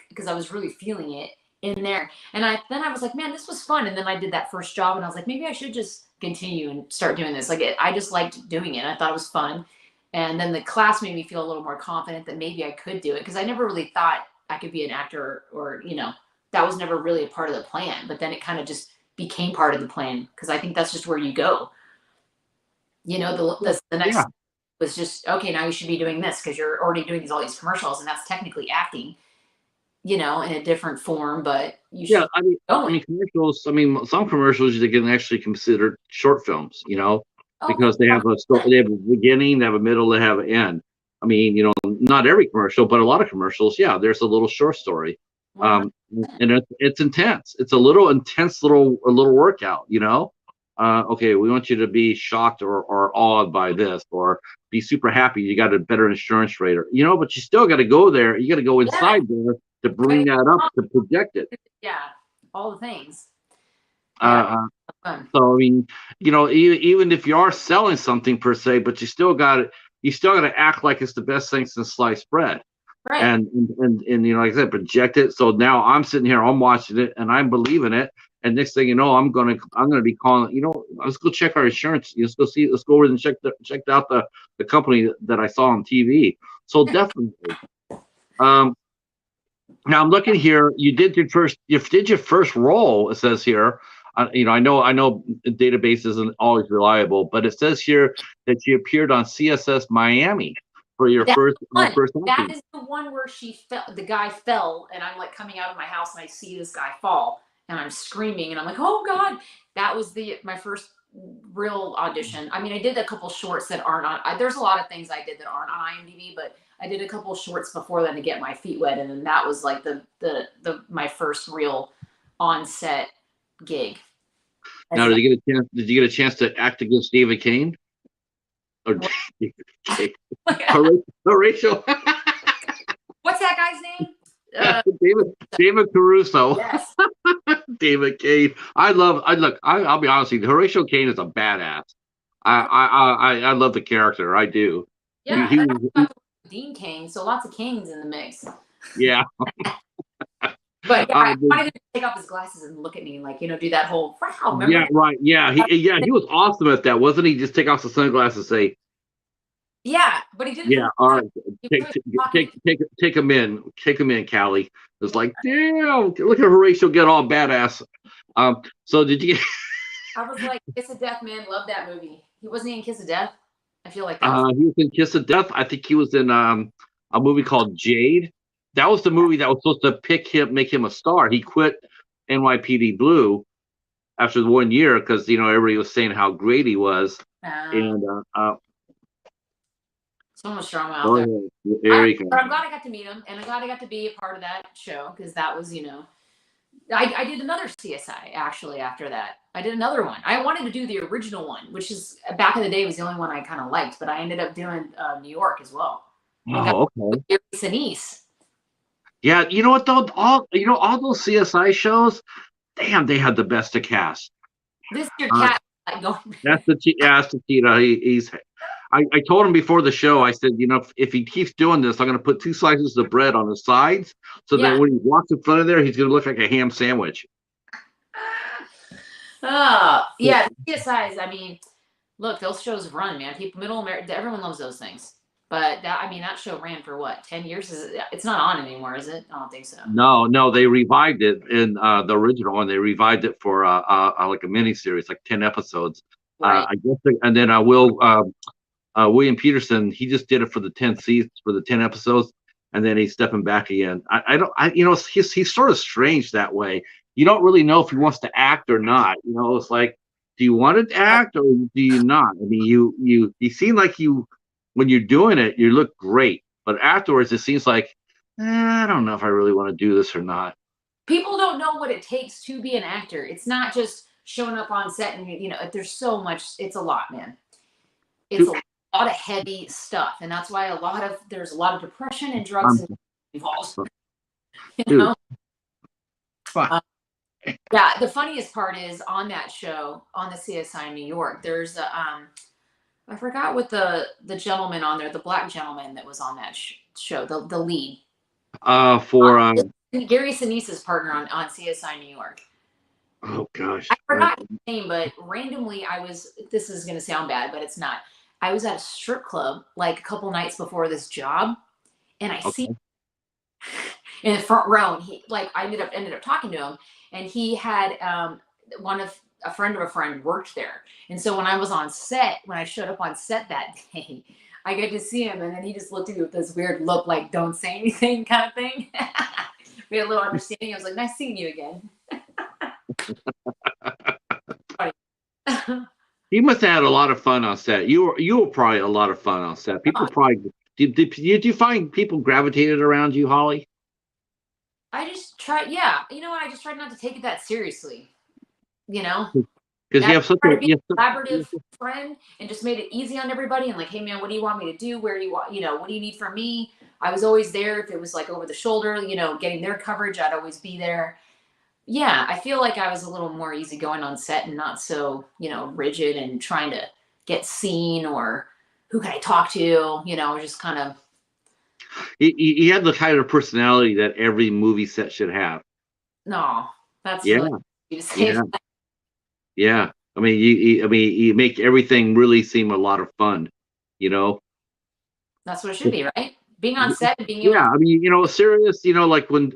because I was really feeling it in there. And then I was like, man, this was fun. And then I did that first job and I was like, maybe I should just continue and start doing this. I just liked doing it. I thought it was fun. And then the class made me feel a little more confident that maybe I could do it because I never really thought I could be an actor or, that was never really a part of the plan. But then it kind of just became part of the plan because I think that's just where you go. The next was just, okay, now you should be doing this because you're already doing all these commercials and that's technically acting. In a different form, but you should. Yeah, I mean, commercials. Some commercials they can actually consider short films, because they have a beginning, they have a middle, they have an end. I mean, not every commercial, but a lot of commercials. Yeah, there's a little short story, and it's intense. It's a little intense, a little workout. Okay, we want you to be shocked or awed by this, or be super happy you got a better insurance rate, or but you still got to go there. You got to go inside there to bring that up to project it. Yeah, all the things. Yeah. So I mean, even if you are selling something per se, but you still got to act like it's the best thing since sliced bread. Right. And like I said, project it. So now I'm sitting here, I'm watching it, and I'm believing it. And next thing you know, I'm gonna be calling. Let's go check our insurance. Let's go over and check out the company that I saw on TV. So definitely. Now I'm looking here. You did your first role. It says here. I know database isn't always reliable, but it says here that you appeared on CSS Miami for your first. That is the one where the guy fell, and I'm like coming out of my house and I see this guy fall, and I'm screaming, and I'm like, oh God, that was my first real audition. I mean, I did a couple shorts that aren't on. There's a lot of things I did that aren't on IMDb, but I did a couple shorts before then to get my feet wet, and then that was like my first real on set gig. Now, did you get a chance to act against David Kane? Or Horatio? What's that guy's name? David Caruso. Yes. David Kane. I'll be honest with you. Horatio Kane is a badass. I love the character. I do. Yeah. Dean Kane, so lots of Kanes in the mix. Yeah. But yeah, I wanted him to take off his glasses and look at me and do that whole wow. Yeah, right. Yeah, he was awesome at that, wasn't he? Just take off the sunglasses and say. Yeah, but he didn't. Yeah, all right. Take him in. Take him in, Callie. It's like, damn, look at Horatio get all badass. So did you? I was like, Kiss of Death, man. Love that movie. He wasn't in Kiss of Death. I feel like he was in Kiss of Death. I think he was in a movie called Jade. That was the movie that was supposed to make him a star. He quit NYPD Blue after the 1 year because everybody was saying how great he was. And so much drama out there. But I'm glad I got to meet him, and I'm glad I got to be a part of that show because that was, I did another CSI actually after that. I did another one. I wanted to do the original one, which is back in the day was the only one I kind of liked, but I ended up doing New York as well. Oh, okay. Sinise. Yeah, you know what though? All those CSI shows, damn, they had the best of cast. This is your cat going. That's the Cheetah. I told him before the show. I said, if he keeps doing this, I'm going to put 2 slices of bread on the sides, so that when he walks in front of there, he's going to look like a ham sandwich. Oh yeah, CSIs. I mean, look, those shows run, man. Middle America, everyone loves those things. But that show ran for what, 10 years? It's not on anymore, is it? I don't think so. No, they revived it in the original one. They revived it for like a mini series, like 10 episodes. Right. I guess, and then William Peterson, he just did it for the 10 seasons, for the 10 episodes, and then he's stepping back again. He's sort of strange that way. You don't really know if he wants to act or not. It's like, do you want to act or do you not? I mean, you seem like when you're doing it, you look great, but afterwards it seems like, I don't know if I really want to do this or not. People don't know what it takes to be an actor. It's not just showing up on set and there's so much. It's a lot, man. It's a lot of heavy stuff, and that's why there's a lot of depression and drugs involved. Yeah, the funniest part is on that show, on the CSI New York, there's I forgot what the gentleman on there, the black gentleman that was on that show, the lead. Gary Sinise's partner on CSI New York. Oh gosh. I forgot his name, but randomly this is going to sound bad, but it's not. I was at a strip club like a couple nights before this job, and I see in the front row, and I ended up talking to him, and he had a friend of a friend worked there. And so when I was on set, when I showed up on set that day, I got to see him, and then he just looked at me with this weird look, like don't say anything kind of thing. We had a little understanding. I was like, nice seeing you again. He must have had a lot of fun on set. You were probably a lot of fun on set. People probably Did you find people gravitated around you, Holly? I just try, yeah. You know what? I just tried not to take it that seriously. You know, Because I you have such tried to be you a collaborative friend and just made it easy on everybody. And like, hey man, what do you want me to do? Where do you want? You know, what do you need from me? I was always there. If it was like over the shoulder, you know, getting their coverage, I'd always be there. Yeah, I feel like I was a little more easygoing on set and not so, you know, rigid and trying to get seen or who can I talk to? You know, just kind of you had the kind of personality that every movie set should have. no. That's Yeah, really you to say yeah, that. yeah. I mean, you make everything really seem a lot of fun. You know. That's what it should be, right? Being on set and being able Yeah, to I mean, serious. Like when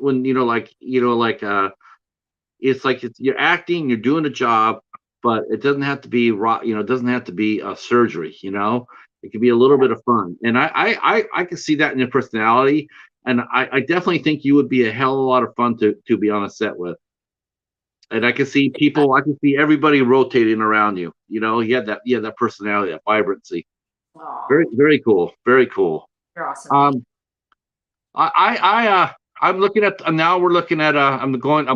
it's you're acting, you're doing a job, but it doesn't have to be it doesn't have to be a surgery. It can be a little bit of fun, and I can see that in your personality, and I definitely think you would be a hell of a lot of fun to be on a set with. And I can see I can see everybody rotating around you. You had that personality, that vibrancy. oh, Very, very cool. Very cool. you're awesome. Thank you. Um, I'm looking at now. We're looking at I'm going.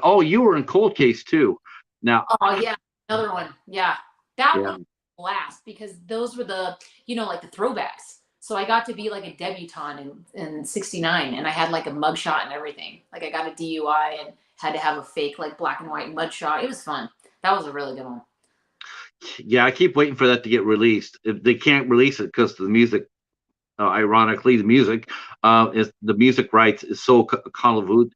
Oh, you were in Cold Case too. Now, Oh yeah, another one. Yeah, that yeah. one was a blast because those were the like the throwbacks. So I got to be like a debutante in '69, and I had like a mugshot and everything. Like I got a DUI and had to have a fake like black and white mugshot. It was fun. That was a really good one. Yeah, I keep waiting for that to get released. If they can't release it because the music, ironically, the music rights is so Convo.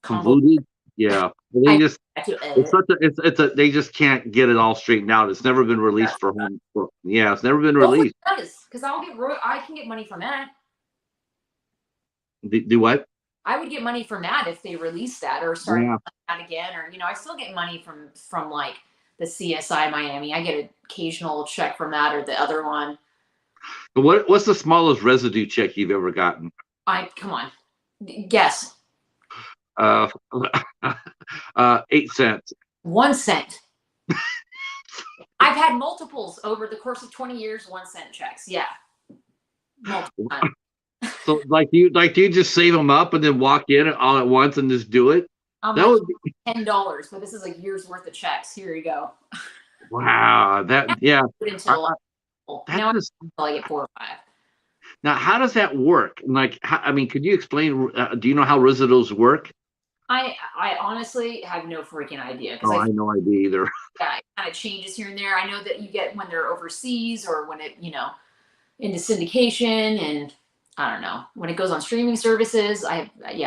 convoluted. Yeah, they I just had to it's edit. such a it's a they just can't get it all straightened out. It's never been released for home. Yeah, it's never been Hopefully released. it does because I can get money from that. Do what? I would get money from that if they released that or started Yeah. that again, or I still get money from like the CSI Miami. I get an occasional check from that or the other one. But what's the smallest residue check you've ever gotten? I come on, guess Uh, 8 cents. 1 cent. I've had multiples over the course of 20 years. 1 cent checks, yeah, multiple times. So do you just save them up and then walk in all at once and just do it? I'm That like would be $10, but this is a year's worth of checks. Here you go. wow. Yeah. I, Until I, that now just I get 4 or 5. now how does that work? Like, I mean, could you explain? Do you know how residuals work? I honestly have no freaking idea because Oh, I have no idea either. yeah, it kind of changes here and there. I know that you get when they're overseas or when it, into syndication and I don't know, when it goes on streaming services. I don't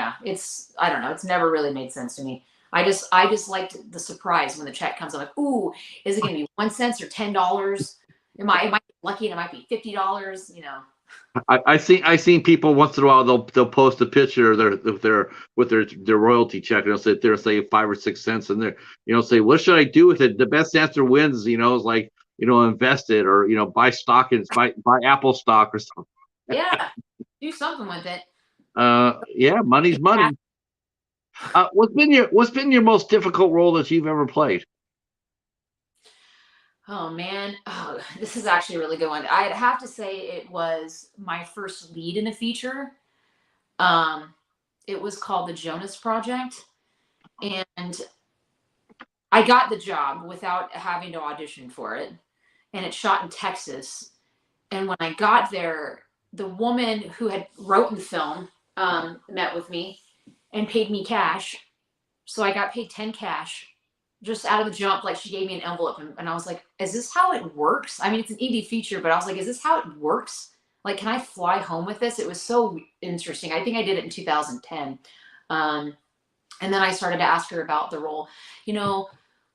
know. It's never really made sense to me. I just liked the surprise when the check comes. I'm like, ooh, is it going to be 1 cent or $10? Am I lucky? And it might be $50. I seen people once in a while they'll post a picture of their royalty check and they'll say 5 or 6 cents and say what should I do with it? The best answer wins. Is like invest it or buy stock and buy Apple stock or something. Yeah, do something with it. Yeah, money's money. What's been your most difficult role that you've ever played? Oh man, this is actually a really good one. I'd have to say it was my first lead in a feature. Um, it was called The Jonas Project, and I got the job without having to audition for it. And it's shot in Texas. And when I got there, the woman who had written the film met with me and paid me cash. So I got paid 10 cash just out of the jump. Like she gave me an envelope and I was like, is this how it works? I mean, it's an indie feature, but I was like, is this how it works? Like, can I fly home with this? It was so interesting. I think I did it in 2010. And then I started to ask her about the role,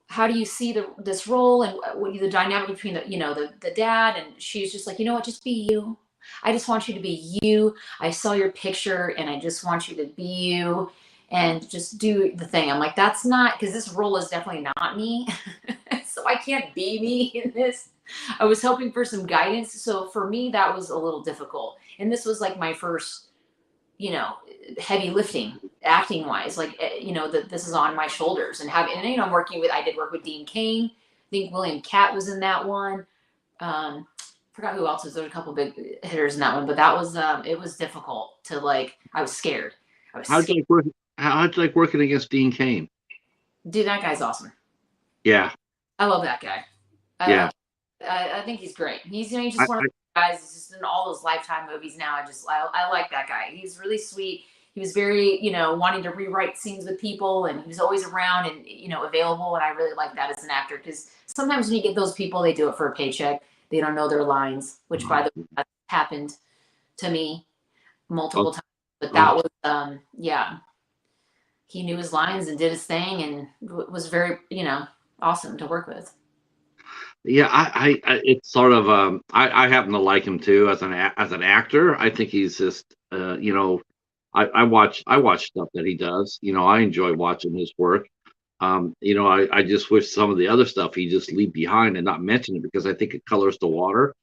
how do you see this role and what the dynamic between the dad, and she's just like, you know what, just be you. I just want you to be you. I saw your picture and I just want you to be you and just do the thing. I'm like, that's not, because this role is definitely not me. So I can't be me in this. I was hoping for some guidance. So for me, that was a little difficult. And this was like my first, heavy lifting acting wise, like, that this is on my shoulders and I did work with Dean Cain. I think William Catt was in that one. forgot who else was there. A couple big hitters in that one, but that was it was difficult to like. I was scared. I was How'd scared. you like working? How'd you like working against Dean Cain? Dude, that guy's awesome. Yeah, I love that guy. yeah. I think he's great. He's I, just one of the guys. He's just in all those Lifetime movies now. I like that guy. He's really sweet. He was very wanting to rewrite scenes with people, and he was always around and available. And I really like that as an actor because sometimes when you get those people, they do it for a paycheck. They don't know their lines, which by the way that happened to me multiple times. But that was he knew his lines and did his thing and was very awesome to work with. yeah. It's sort of I happen to like him too as an actor. I think he's just I watch stuff that he does. I enjoy watching his work. I just wish some of the other stuff he just leave behind and not mention it because I think it colors the water,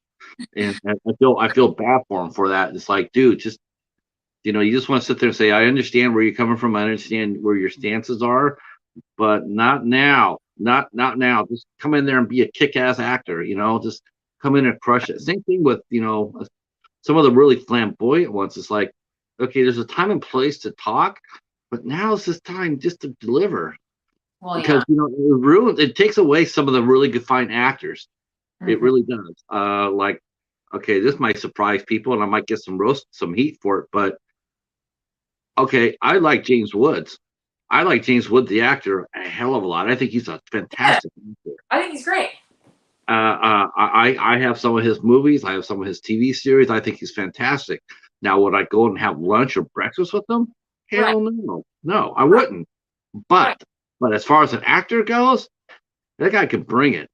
and I feel bad for him for that. It's like, dude, just you just want to sit there and say, I understand where you're coming from, I understand where your stances are, but not now, not now. Just come in there and be a kick-ass actor. Just come in and crush it. Same thing with some of the really flamboyant ones. It's like, okay, there's a time and place to talk, but now's this time just to deliver. Well, Because it takes away some of the really good fine actors. It really does. Like, okay, this might surprise people, and I might get some heat for it. But okay, I like James Woods. I like James Woods, the actor, a hell of a lot. I think he's a fantastic actor. I think he's great. I have some of his movies. I have some of his TV series. I think he's fantastic. Now, would I go and have lunch or breakfast with him? Hell no, no, I wouldn't. But as far as an actor goes, that guy can bring it.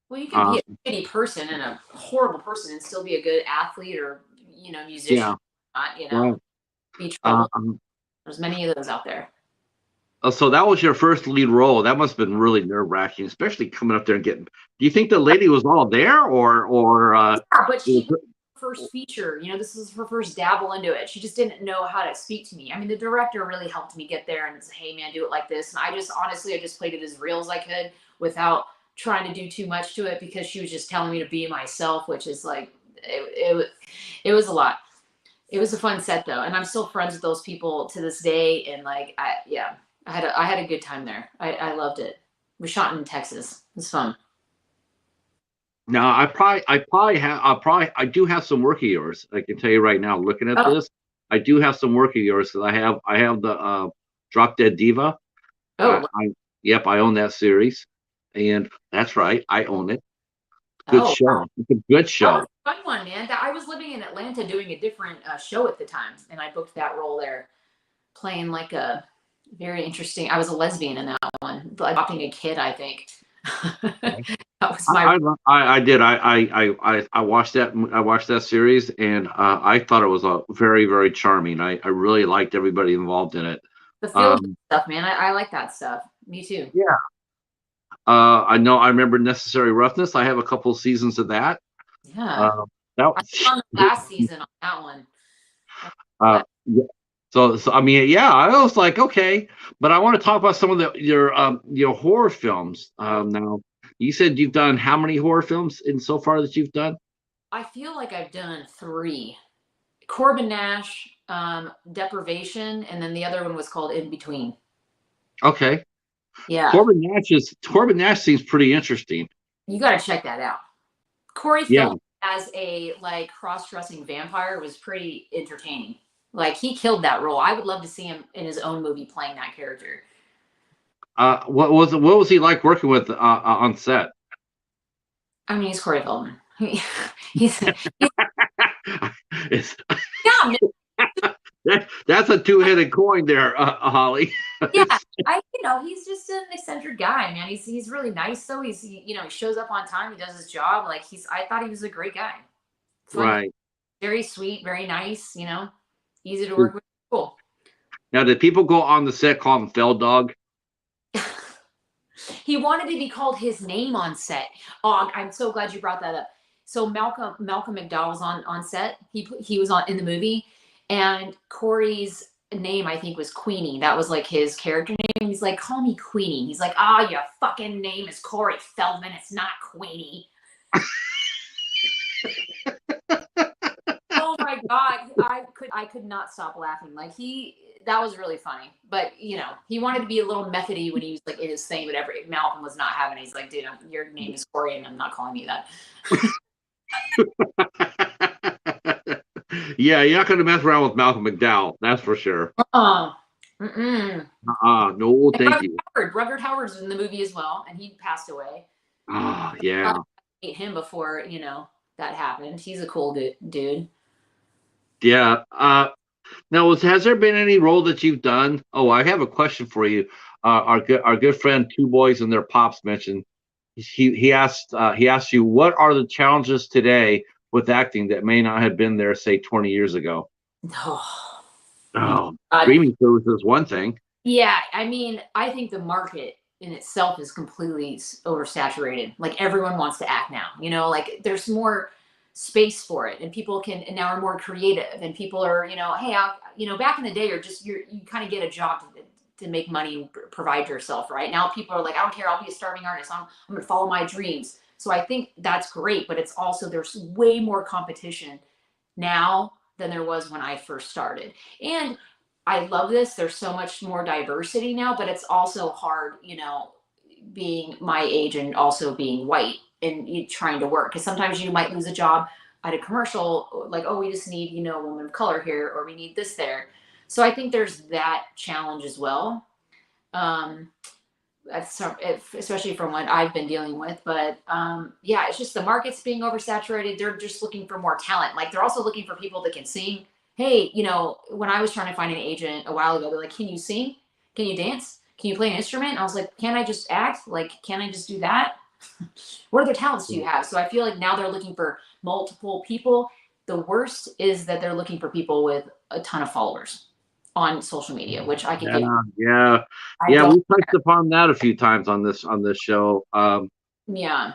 Well, you can be a shitty person and a horrible person and still be a good athlete or musician. Yeah. Not be trouble. There's many of those out there. So that was your first lead role. That must have been really nerve-wracking, especially coming up there and getting. Do you think the lady was all there, or? Yeah, but she first feature. This is her first dabble into it. She just didn't know how to speak to me. I mean, the director really helped me get there and say, "Hey, man, do it like this." And I just played it as real as I could without trying to do too much to it because she was just telling me to be myself, which is like it was a lot. It was a fun set though, and I'm still friends with those people to this day. And like, I had a good time there. I loved it. We shot in Texas. It was fun. No, I do have some work of yours. I can tell you right now, looking at this, I do have some work of yours because I have the Drop Dead Diva. Yep, I own that series, and that's right, I own it. Good show. Wow. It's a good show. That was a fun one, man. I was living in Atlanta doing a different show at the time, and I booked that role there, playing like a very interesting. I was a lesbian in that one, adopting a kid, I think. That was my. I did. I watched that. I watched that series, and I thought it was a very, very charming. I really liked everybody involved in it. The field stuff, man. I like that stuff. Me too. Yeah. I know. I remember Necessary Roughness. I have a couple of seasons of that. Yeah. I was on the last season on that one. Yeah. So I mean, yeah, I was like, okay, but I want to talk about some of your horror films. Now, you said you've done how many horror films so far that you've done? I feel like I've done 3. Corbin Nash, Deprivation, and then the other one was called In Between. Okay. Yeah. Corbin Nash seems pretty interesting. You got to check that out. Corey Feldman as a cross-dressing vampire was pretty entertaining. Like, he killed that role. I would love to see him in his own movie playing that character. What was he like working with on set? I mean, he's Corey Feldman. he's that's a two-headed coin there, Holly. Yeah, he's just an eccentric guy, man. He's really nice though. He shows up on time. He does his job. Like, I thought he was a great guy. Fun, right. Very sweet, very nice. Easy to work with. Cool. Now, did people go on the set call him Feld Dog? He wanted to be called his name on set. Oh, I'm so glad you brought that up. So Malcolm McDowell's on set. He was in the movie, and Corey's name, I think, was Queenie. That was like his character name. He's like, call me Queenie. He's like, your fucking name is Corey Feldman. It's not Queenie. Oh my God. I could not stop laughing. Like that was really funny. But he wanted to be a little methody when he was like in his thing, but Malcolm was not having it. He's like, dude, your name is Corey and I'm not calling you that. Yeah, you're not going to mess around with Malcolm McDowell. That's for sure. Mm-mm. No, And thank you. Rutger Hauer's in the movie as well, and he passed away. Yeah. I hate him before, that happened. He's a cool dude. Yeah. Now, has there been any role that you've done? Oh, I have a question for you. Our good friend Two Boys and Their Pops mentioned he asked you, what are the challenges today with acting that may not have been there, say, 20 years ago? Oh, Oh, streaming service is one thing. yeah, I mean, I think the market in itself is completely oversaturated. Like everyone wants to act now, like there's more space for it, and people and now are more creative, and people are, hey, back in the day, you kind of get a job to make money and provide yourself. Right now, people are like, I don't care, I'll be a starving artist. I'm going to follow my dreams. So I think that's great, but it's also there's way more competition now than there was when I first started. And I love this. There's so much more diversity now, but it's also hard, being my age and also being white and trying to work. Because sometimes you might lose a job at a commercial, like, oh, we just need, a woman of color here, or we need this there. So I think there's that challenge as well. Especially from what I've been dealing with. But yeah, it's just the market's being oversaturated. They're just looking for more talent. Like they're also looking for people that can sing. Hey, when I was trying to find an agent a while ago, they're like, can you sing? Can you dance? Can you play an instrument? And I was like, can I just act? Like, can I just do that? What other talents do you have? So I feel like now they're looking for multiple people. The worst is that they're looking for people with a ton of followers on social media, which I could give. Yeah. We touched upon that a few times on this show. Yeah.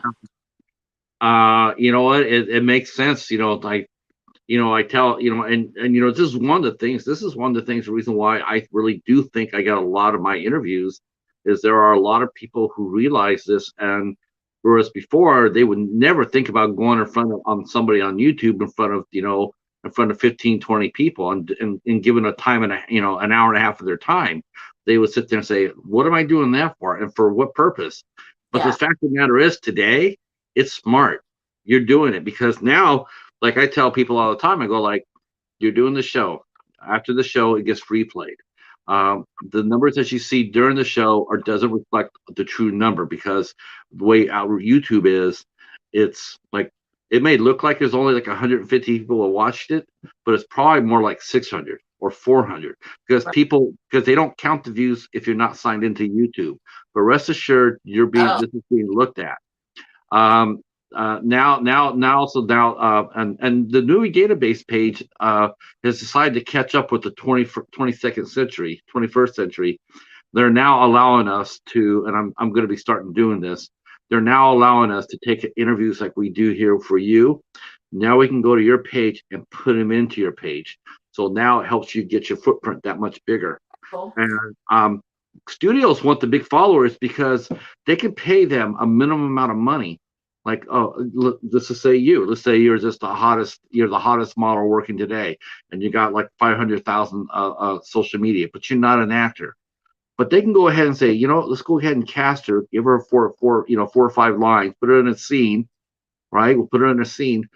You know what? It makes sense. I tell, and this is one of the things. This is one of the things. The reason why I really do think I got a lot of my interviews is there are a lot of people who realize this, and whereas before they would never think about going in front of on somebody on YouTube in front of 15, 20 people and given a time and an hour and a half of their time, they would sit there and say, what am I doing that for? And for what purpose? But the fact of the matter is today, it's smart. You're doing it because now, like I tell people all the time, I go like, you're doing the show. After the show, it gets replayed. The numbers that you see during the show doesn't reflect the true number because the way our YouTube is, it's like it may look like there's only like 150 people who watched it, but it's probably more like 600 or 400 because they don't count the views if you're not signed into YouTube. But rest assured, this is being looked at. And the Nui database page has decided to catch up with the 21st century. They're now allowing us to, and I'm going to be starting doing this. They're now allowing us to take interviews like we do here for you. Now we can go to your page and put them into your page. So now it helps you get your footprint that much bigger. Cool. And studios want the big followers because they can pay them a minimum amount of money. Like, let's say you're just you're the hottest model working today, and you got like 500,000 social media, but you're not an actor. But they can go ahead and say, let's go ahead and cast her, give her four or five lines, put her in a scene, right? We'll put her in a scene.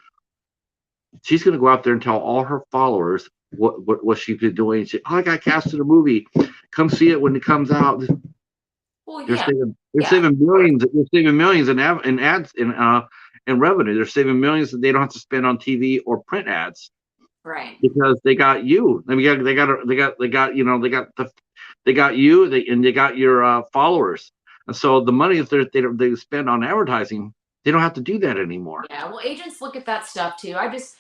She's going to go out there and tell all her followers what she's been doing. And say, I got cast in a movie. Come see it when it comes out. Well, They're saving millions. They're saving millions in ads in revenue. They're saving millions that they don't have to spend on TV or print ads. Right. Because they got you. They got you. They got your followers. And so the money that they spend on advertising, they don't have to do that anymore. Yeah. Well, agents look at that stuff too. I just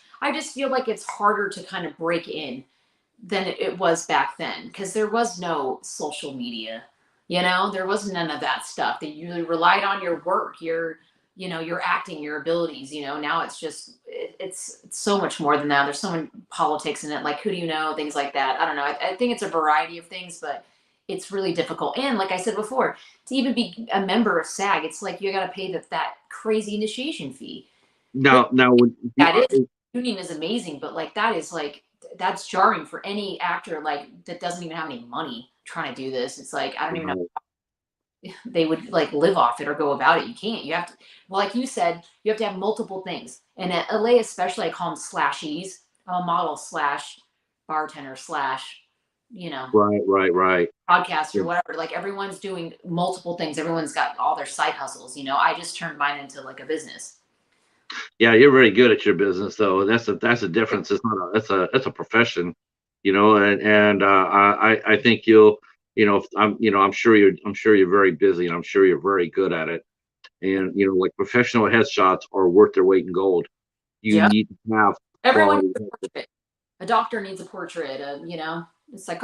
feel like it's harder to kind of break in than it was back then because there was no social media. There wasn't none of that stuff. That you really relied on your work, your acting, your abilities. Now it's just it's so much more than that. There's so much politics in it, like who do you know, things like that. I don't know. I think it's a variety of things, but it's really difficult. And like I said before, to even be a member of SAG, it's like you got to pay that crazy initiation fee. now, That is, union is amazing, but like that is like that's jarring for any actor like that doesn't even have any money trying to do this. It's like I don't even know they would like live off it or go about it. You can't. You have to. Well, like you said, you have to have multiple things. And at LA, especially, I call them slashies, model slash bartender slash, you know, right. podcaster, Yeah. whatever. Like everyone's doing multiple things. Everyone's got all their side hustles. You know, I just turned mine into like a business. Yeah, you're very good at your business, though. That's a difference. It's not it's a profession, and I think I'm sure you're very busy, and I'm sure you're very good at it. And like professional headshots are worth their weight in gold. You Yeah. need to have Everyone quality. needs a portrait. A doctor needs a portrait. It's like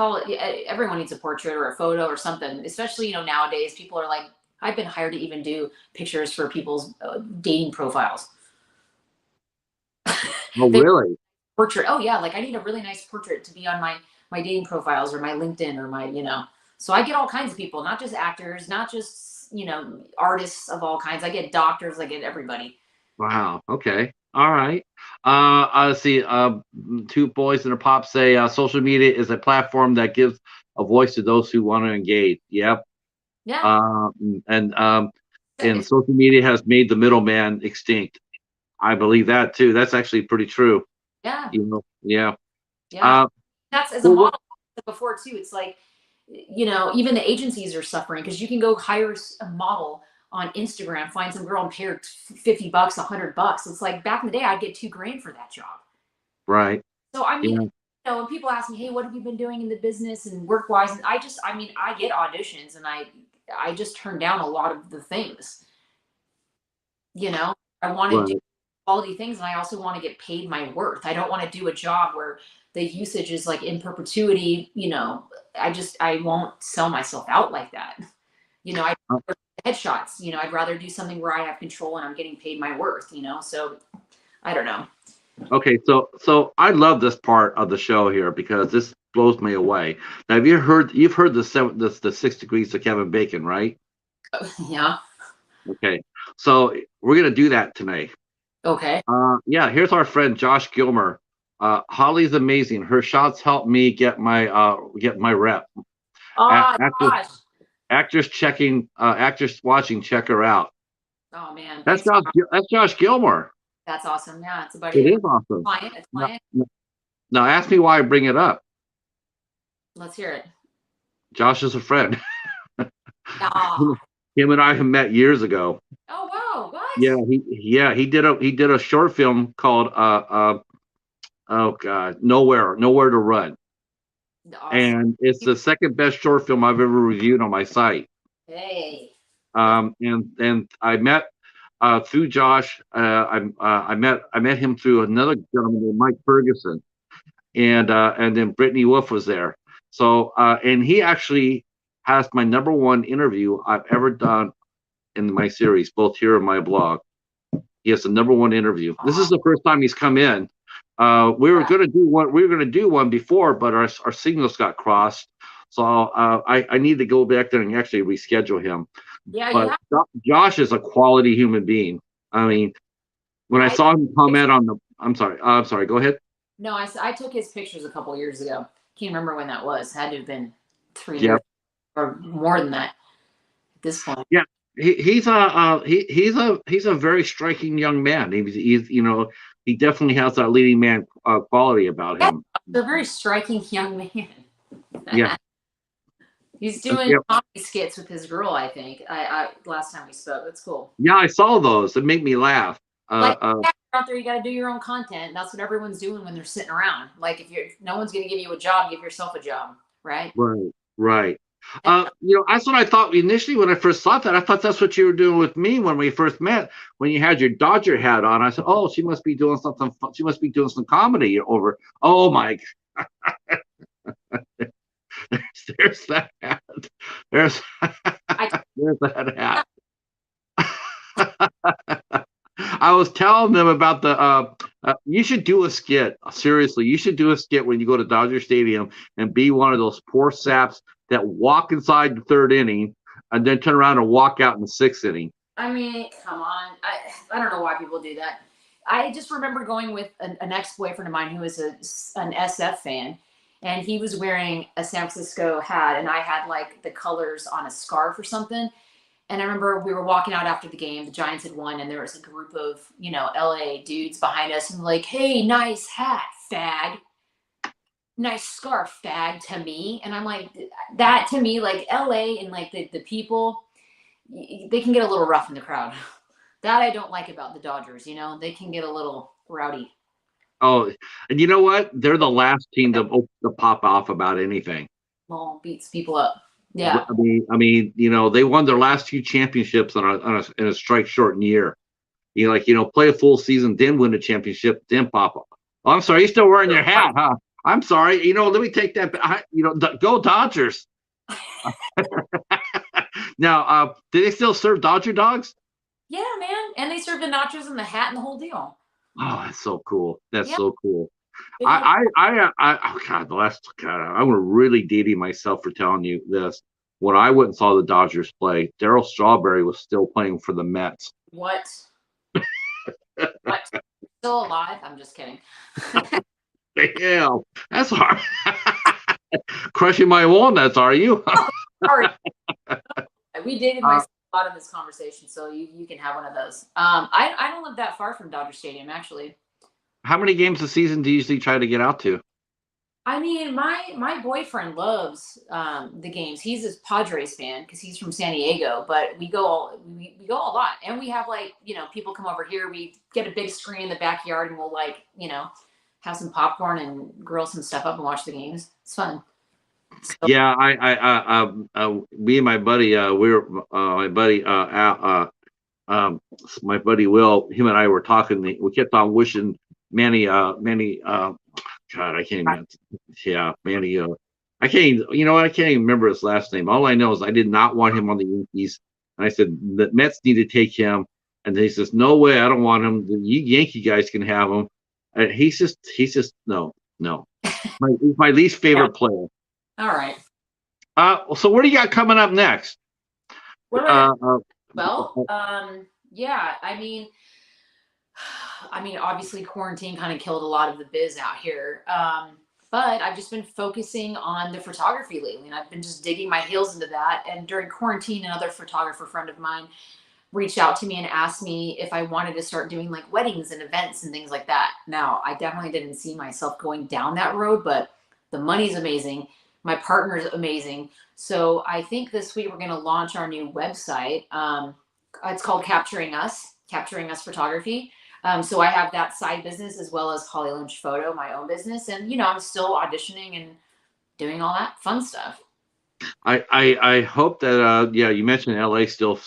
everyone needs a portrait or a photo or something. Especially nowadays, people are like, I've been hired to even do pictures for people's dating profiles. Oh, really? Portrait. Oh yeah, like I need a really nice portrait to be on my dating profiles or my LinkedIn or my. So I get all kinds of people, not just actors, not just artists of all kinds. I get doctors. I get everybody. Wow. Okay. All right. I see. Two boys and a pop say social media is a platform that gives a voice to those who want to engage. Yep. Yeah. And social media has made the middleman extinct. I believe that too. That's actually pretty true. Yeah. Yeah. Yeah. That's as a Well, model before too. It's like, even the agencies are suffering because you can go hire a model on Instagram, find some girl and pay her $50, $100. It's like back in the day, I'd get $2,000 for that job. right. So I mean, Yeah. when people ask me, "Hey, what have you been doing in the business and work wise?" and I get auditions and I just turn down a lot of the things. I want to do Right. quality things and I also want to get paid my worth. I don't want to do a job where the usage is like in perpetuity. I won't sell myself out like that. I headshots. I'd rather do something where I have control and I'm getting paid my worth. So I don't know. Okay, so I love this part of the show here because this blows me away. Now, you've heard the 6 degrees of Kevin Bacon, right? Yeah. Okay, so we're gonna do that tonight. Okay. Yeah, here's our friend Josh Gilmer. Holly's amazing. Her shots help me get my rep. Oh gosh. Actors watching, check her out. Oh man. That's Thanks. Josh Gilmer. That's awesome. Yeah, it's a buddy. It is awesome. Client. A Now, client. now ask me why I bring it up. Let's hear it. Josh is a friend. Oh. Him and I have met years ago. Oh wow. What? Yeah, he did a short film called oh god, Nowhere to Run. Awesome. And it's the second best short film I've ever reviewed on my site. Hey. And I met through Josh. I met him through another gentleman named Mike Ferguson, and then Brittany Wolf was there. So and he actually has my #1 interview I've ever done in my series, both here and my blog. He has the #1 interview. This is the first time he's come in. We were going to do one. We were going to do one before, but our signals got crossed. So I need to go back there and actually reschedule him. Yeah, but Josh is a quality human being. I mean, when I saw him comment on the, I'm sorry. Go ahead. No, I took his pictures a couple years ago. Can't remember when that was. Had to have been 3 years or more than that at this point. Yeah, he's a very striking young man. He's he definitely has that leading man quality about him. A very striking young man. Yeah. He's doing comedy skits with his girl, I think. I last time we spoke. That's cool. Yeah, I saw those. It made me laugh. Out there, you got to do your own content. That's what everyone's doing when they're sitting around. Like if no one's going to give you a job, give yourself a job, right? Right. That's what I thought initially when I first saw that. I thought that's what you were doing with me when we first met, when you had your Dodger hat on. I said, "Oh, she must be doing something. She must be doing some comedy over." Oh my! there's that hat. There's that hat. I was telling them about the. You should do a skit. Seriously, you should do a skit when you go to Dodger Stadium and be one of those poor saps that walk inside the 3rd inning and then turn around and walk out in the 6th inning. I mean, come on. I don't know why people do that. I just remember going with an ex-boyfriend of mine who was an SF fan, and he was wearing a San Francisco hat, and I had like the colors on a scarf or something. And I remember we were walking out after the game, the Giants had won, and there was a group of, LA dudes behind us, and like, "Hey, nice hat, fag. Nice scarf, fag," to me. And I'm like, that to me, like LA and like the people, they can get a little rough in the crowd. That I don't like about the Dodgers. They can get a little rowdy. Oh, and you know what? They're the last team to pop off about anything. Well, beats people up. Yeah. They won their last 2 championships in a strike shortened year. Play a full season, then win a championship, then pop up. Oh, I'm sorry, you're still wearing your hat, huh? I'm sorry. Let me take that. Go Dodgers. Now, do they still serve Dodger dogs? Yeah, man. And they serve the nachos and the hat and the whole deal. Oh, that's so cool. That's Yeah. so cool. Oh God, I'm really dating myself for telling you this. When I went and saw the Dodgers play, Darryl Strawberry was still playing for the Mets. What? What? Still alive? I'm just kidding. Damn, that's hard. Crushing my walnuts, are you? We dated myself a lot in this conversation, so you can have one of those. I don't live that far from Dodger Stadium, actually. How many games a season do you usually try to get out to? I mean, my boyfriend loves the games. He's a Padres fan because he's from San Diego, but we go a lot, and we have people come over here. We get a big screen in the backyard, and we'll have some popcorn and grill some stuff up and watch the games. It's fun. So, yeah, me and my buddy, my buddy Will, him and I were talking. We kept on wishing Manny, God, I can't even. Yeah, Manny. I can't even. I can't even remember his last name. All I know is I did not want him on the Yankees, and I said the Mets need to take him, and he says, "No way, I don't want him. The Yankee guys can have him." And he's just no. He's my least favorite player. All right. So what do you got coming up next? Yeah. I mean, obviously quarantine kind of killed a lot of the biz out here. But I've just been focusing on the photography lately, and I've been just digging my heels into that. And during quarantine, another photographer friend of mine reached out to me and asked me if I wanted to start doing like weddings and events and things like that. Now, I definitely didn't see myself going down that road, but the money's amazing. My partner's amazing. So I think this week we're going to launch our new website. It's called Capturing Us Photography. So I have that side business as well as Holly Lynch Photo, my own business. And, I'm still auditioning and doing all that fun stuff. I hope that, you mentioned LA still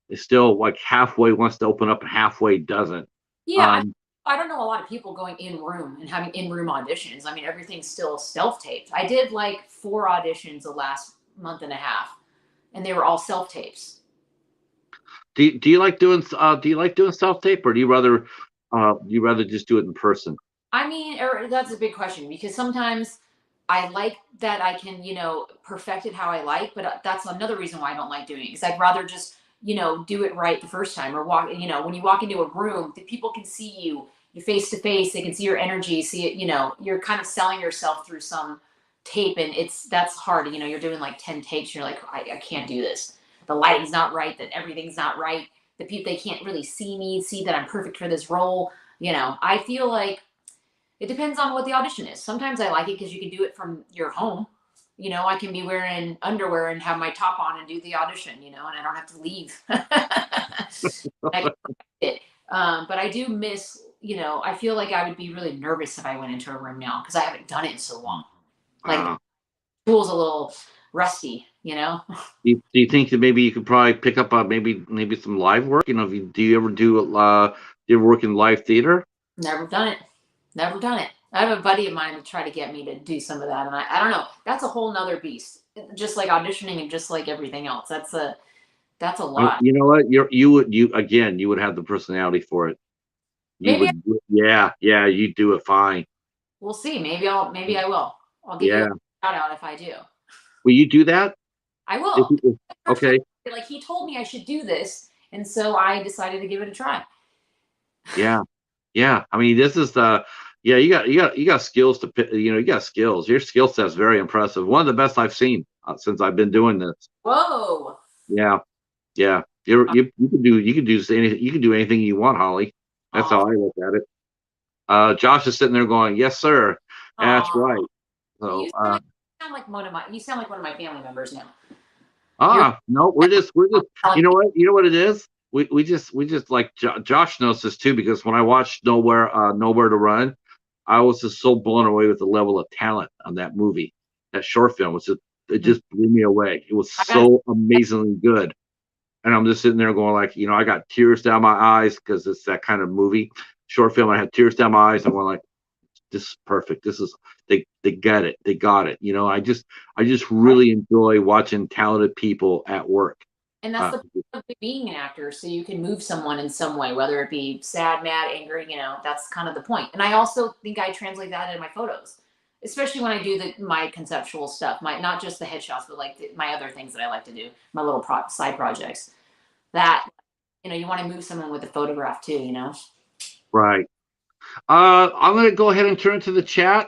is still like halfway wants to open up and halfway doesn't. Yeah. I don't know a lot of people going in room and having in-room auditions. I mean, everything's still self-taped. I did like 4 auditions the last month and a half, and they were all self-tapes. Do you like doing self-tape, or do you rather just do it in person? I mean, that's a big question, because sometimes I like that I can, perfect it how I like, but that's another reason why I don't like doing it, because I'd rather just, do it right the first time, or when you walk into a room, the people can see you. You're face to face, they can see your energy, see it, you're kind of selling yourself through some tape, and that's hard. You're doing like 10 takes, and you're like, I can't do this. The lighting's not right, that everything's not right. The people, they can't really see that I'm perfect for this role. I feel like it depends on what the audition is. Sometimes I like it because you can do it from your home. I can be wearing underwear and have my top on and do the audition, and I don't have to leave. But I do miss, I feel like I would be really nervous if I went into a room now, because I haven't done it in so long. Like, the tool's a little rusty, Do you think that maybe you could probably pick up maybe some live work? Do you ever work in live theater? Never done it. I have a buddy of mine to try to get me to do some of that, and I don't know. That's a whole nother beast. Just like auditioning and just like everything else. That's a lot. You know what? You would have the personality for it. You do it fine. We'll see. Maybe I will. I'll give you a shout out if I do. Will you do that? I will. Okay. Like, he told me I should do this, and so I decided to give it a try. Yeah. Yeah, I mean, this is the yeah. You got skills to you got skills. Your skill set's very impressive. One of the best I've seen since I've been doing this. Whoa. Yeah, yeah. You can do anything you want, Holly. That's how I look at it. Josh is sitting there going, "Yes, sir. That's right." So, You sound like one of my family members now. no, we're just. You know what it is. We just like Josh knows this too because when I watched Nowhere to Run, I was just so blown away with the level of talent on that movie. That short film it just blew me away. It was so amazingly good. And I'm just sitting there going like, I got tears down my eyes because it's that kind of movie. Short film, I had tears down my eyes. I'm going like, this is perfect. This is they got it. They got it. I just really enjoy watching talented people at work. And that's the point of being an actor, so you can move someone in some way, whether it be sad, mad, angry. That's kind of the point. And I also think I translate that in my photos, especially when I do my conceptual stuff, not just the headshots, but like my other things that I like to do, my little side projects. That you want to move someone with a photograph too. Right. I'm going to go ahead and turn to the chat.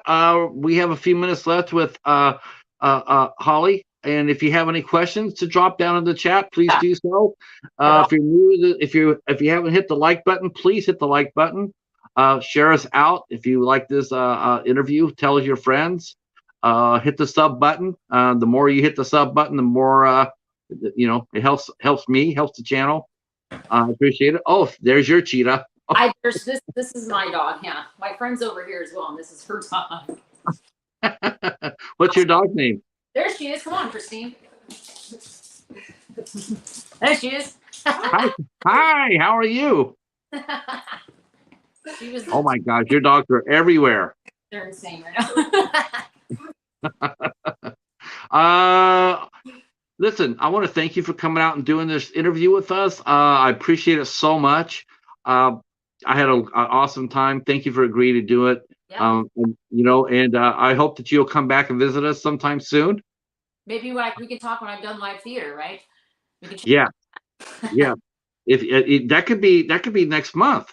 We have a few minutes left with Holly. And if you have any questions to drop down in the chat, please do so. If you're new, if you haven't hit the like button, please hit the like button. Share us out if you like this interview. Tell your friends. Hit the sub button. The more you hit the sub button, the more it helps me, helps the channel. I appreciate it. Oh, there's your Cheetah. This is my dog. Yeah, my friend's over here as well, and this is her dog. What's your dog's name? There she is. Come on, Christine. There she is. Hi, how are you? Oh my gosh, your dogs are everywhere. They're insane right now. Listen, I want to thank you for coming out and doing this interview with us. I appreciate it so much. I had an awesome time. Thank you for agreeing to do it. Yeah. I hope that you'll come back and visit us sometime soon. Maybe we can talk when I've done live theater, right? Yeah. If that could be next month.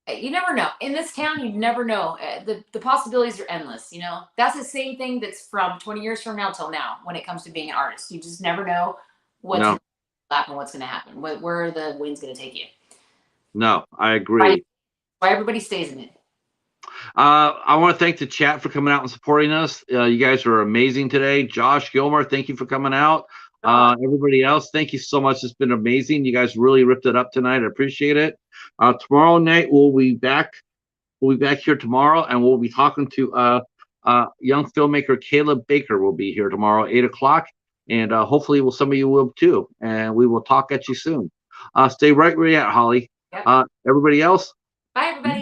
You never know. In this town, you never know. The possibilities are endless. That's the same thing that's from 20 years from now till now. When it comes to being an artist, you just never know what's going to happen, what's going to happen, where the wind's going to take you. No, I agree. Why everybody stays in it. I want to thank the chat for coming out and supporting us. You guys are amazing today. Josh Gilmer, thank you for coming out. Everybody else, thank you so much. It's been amazing. You guys really ripped it up tonight. I appreciate it. Tomorrow night we'll be back. We'll be back here tomorrow, and we'll be talking to young filmmaker Caleb Baker. Will be here tomorrow, 8 o'clock, and hopefully, some of you will too. And we will talk at you soon. Stay right where you're at, Holly. Yep. Everybody else. Bye, everybody.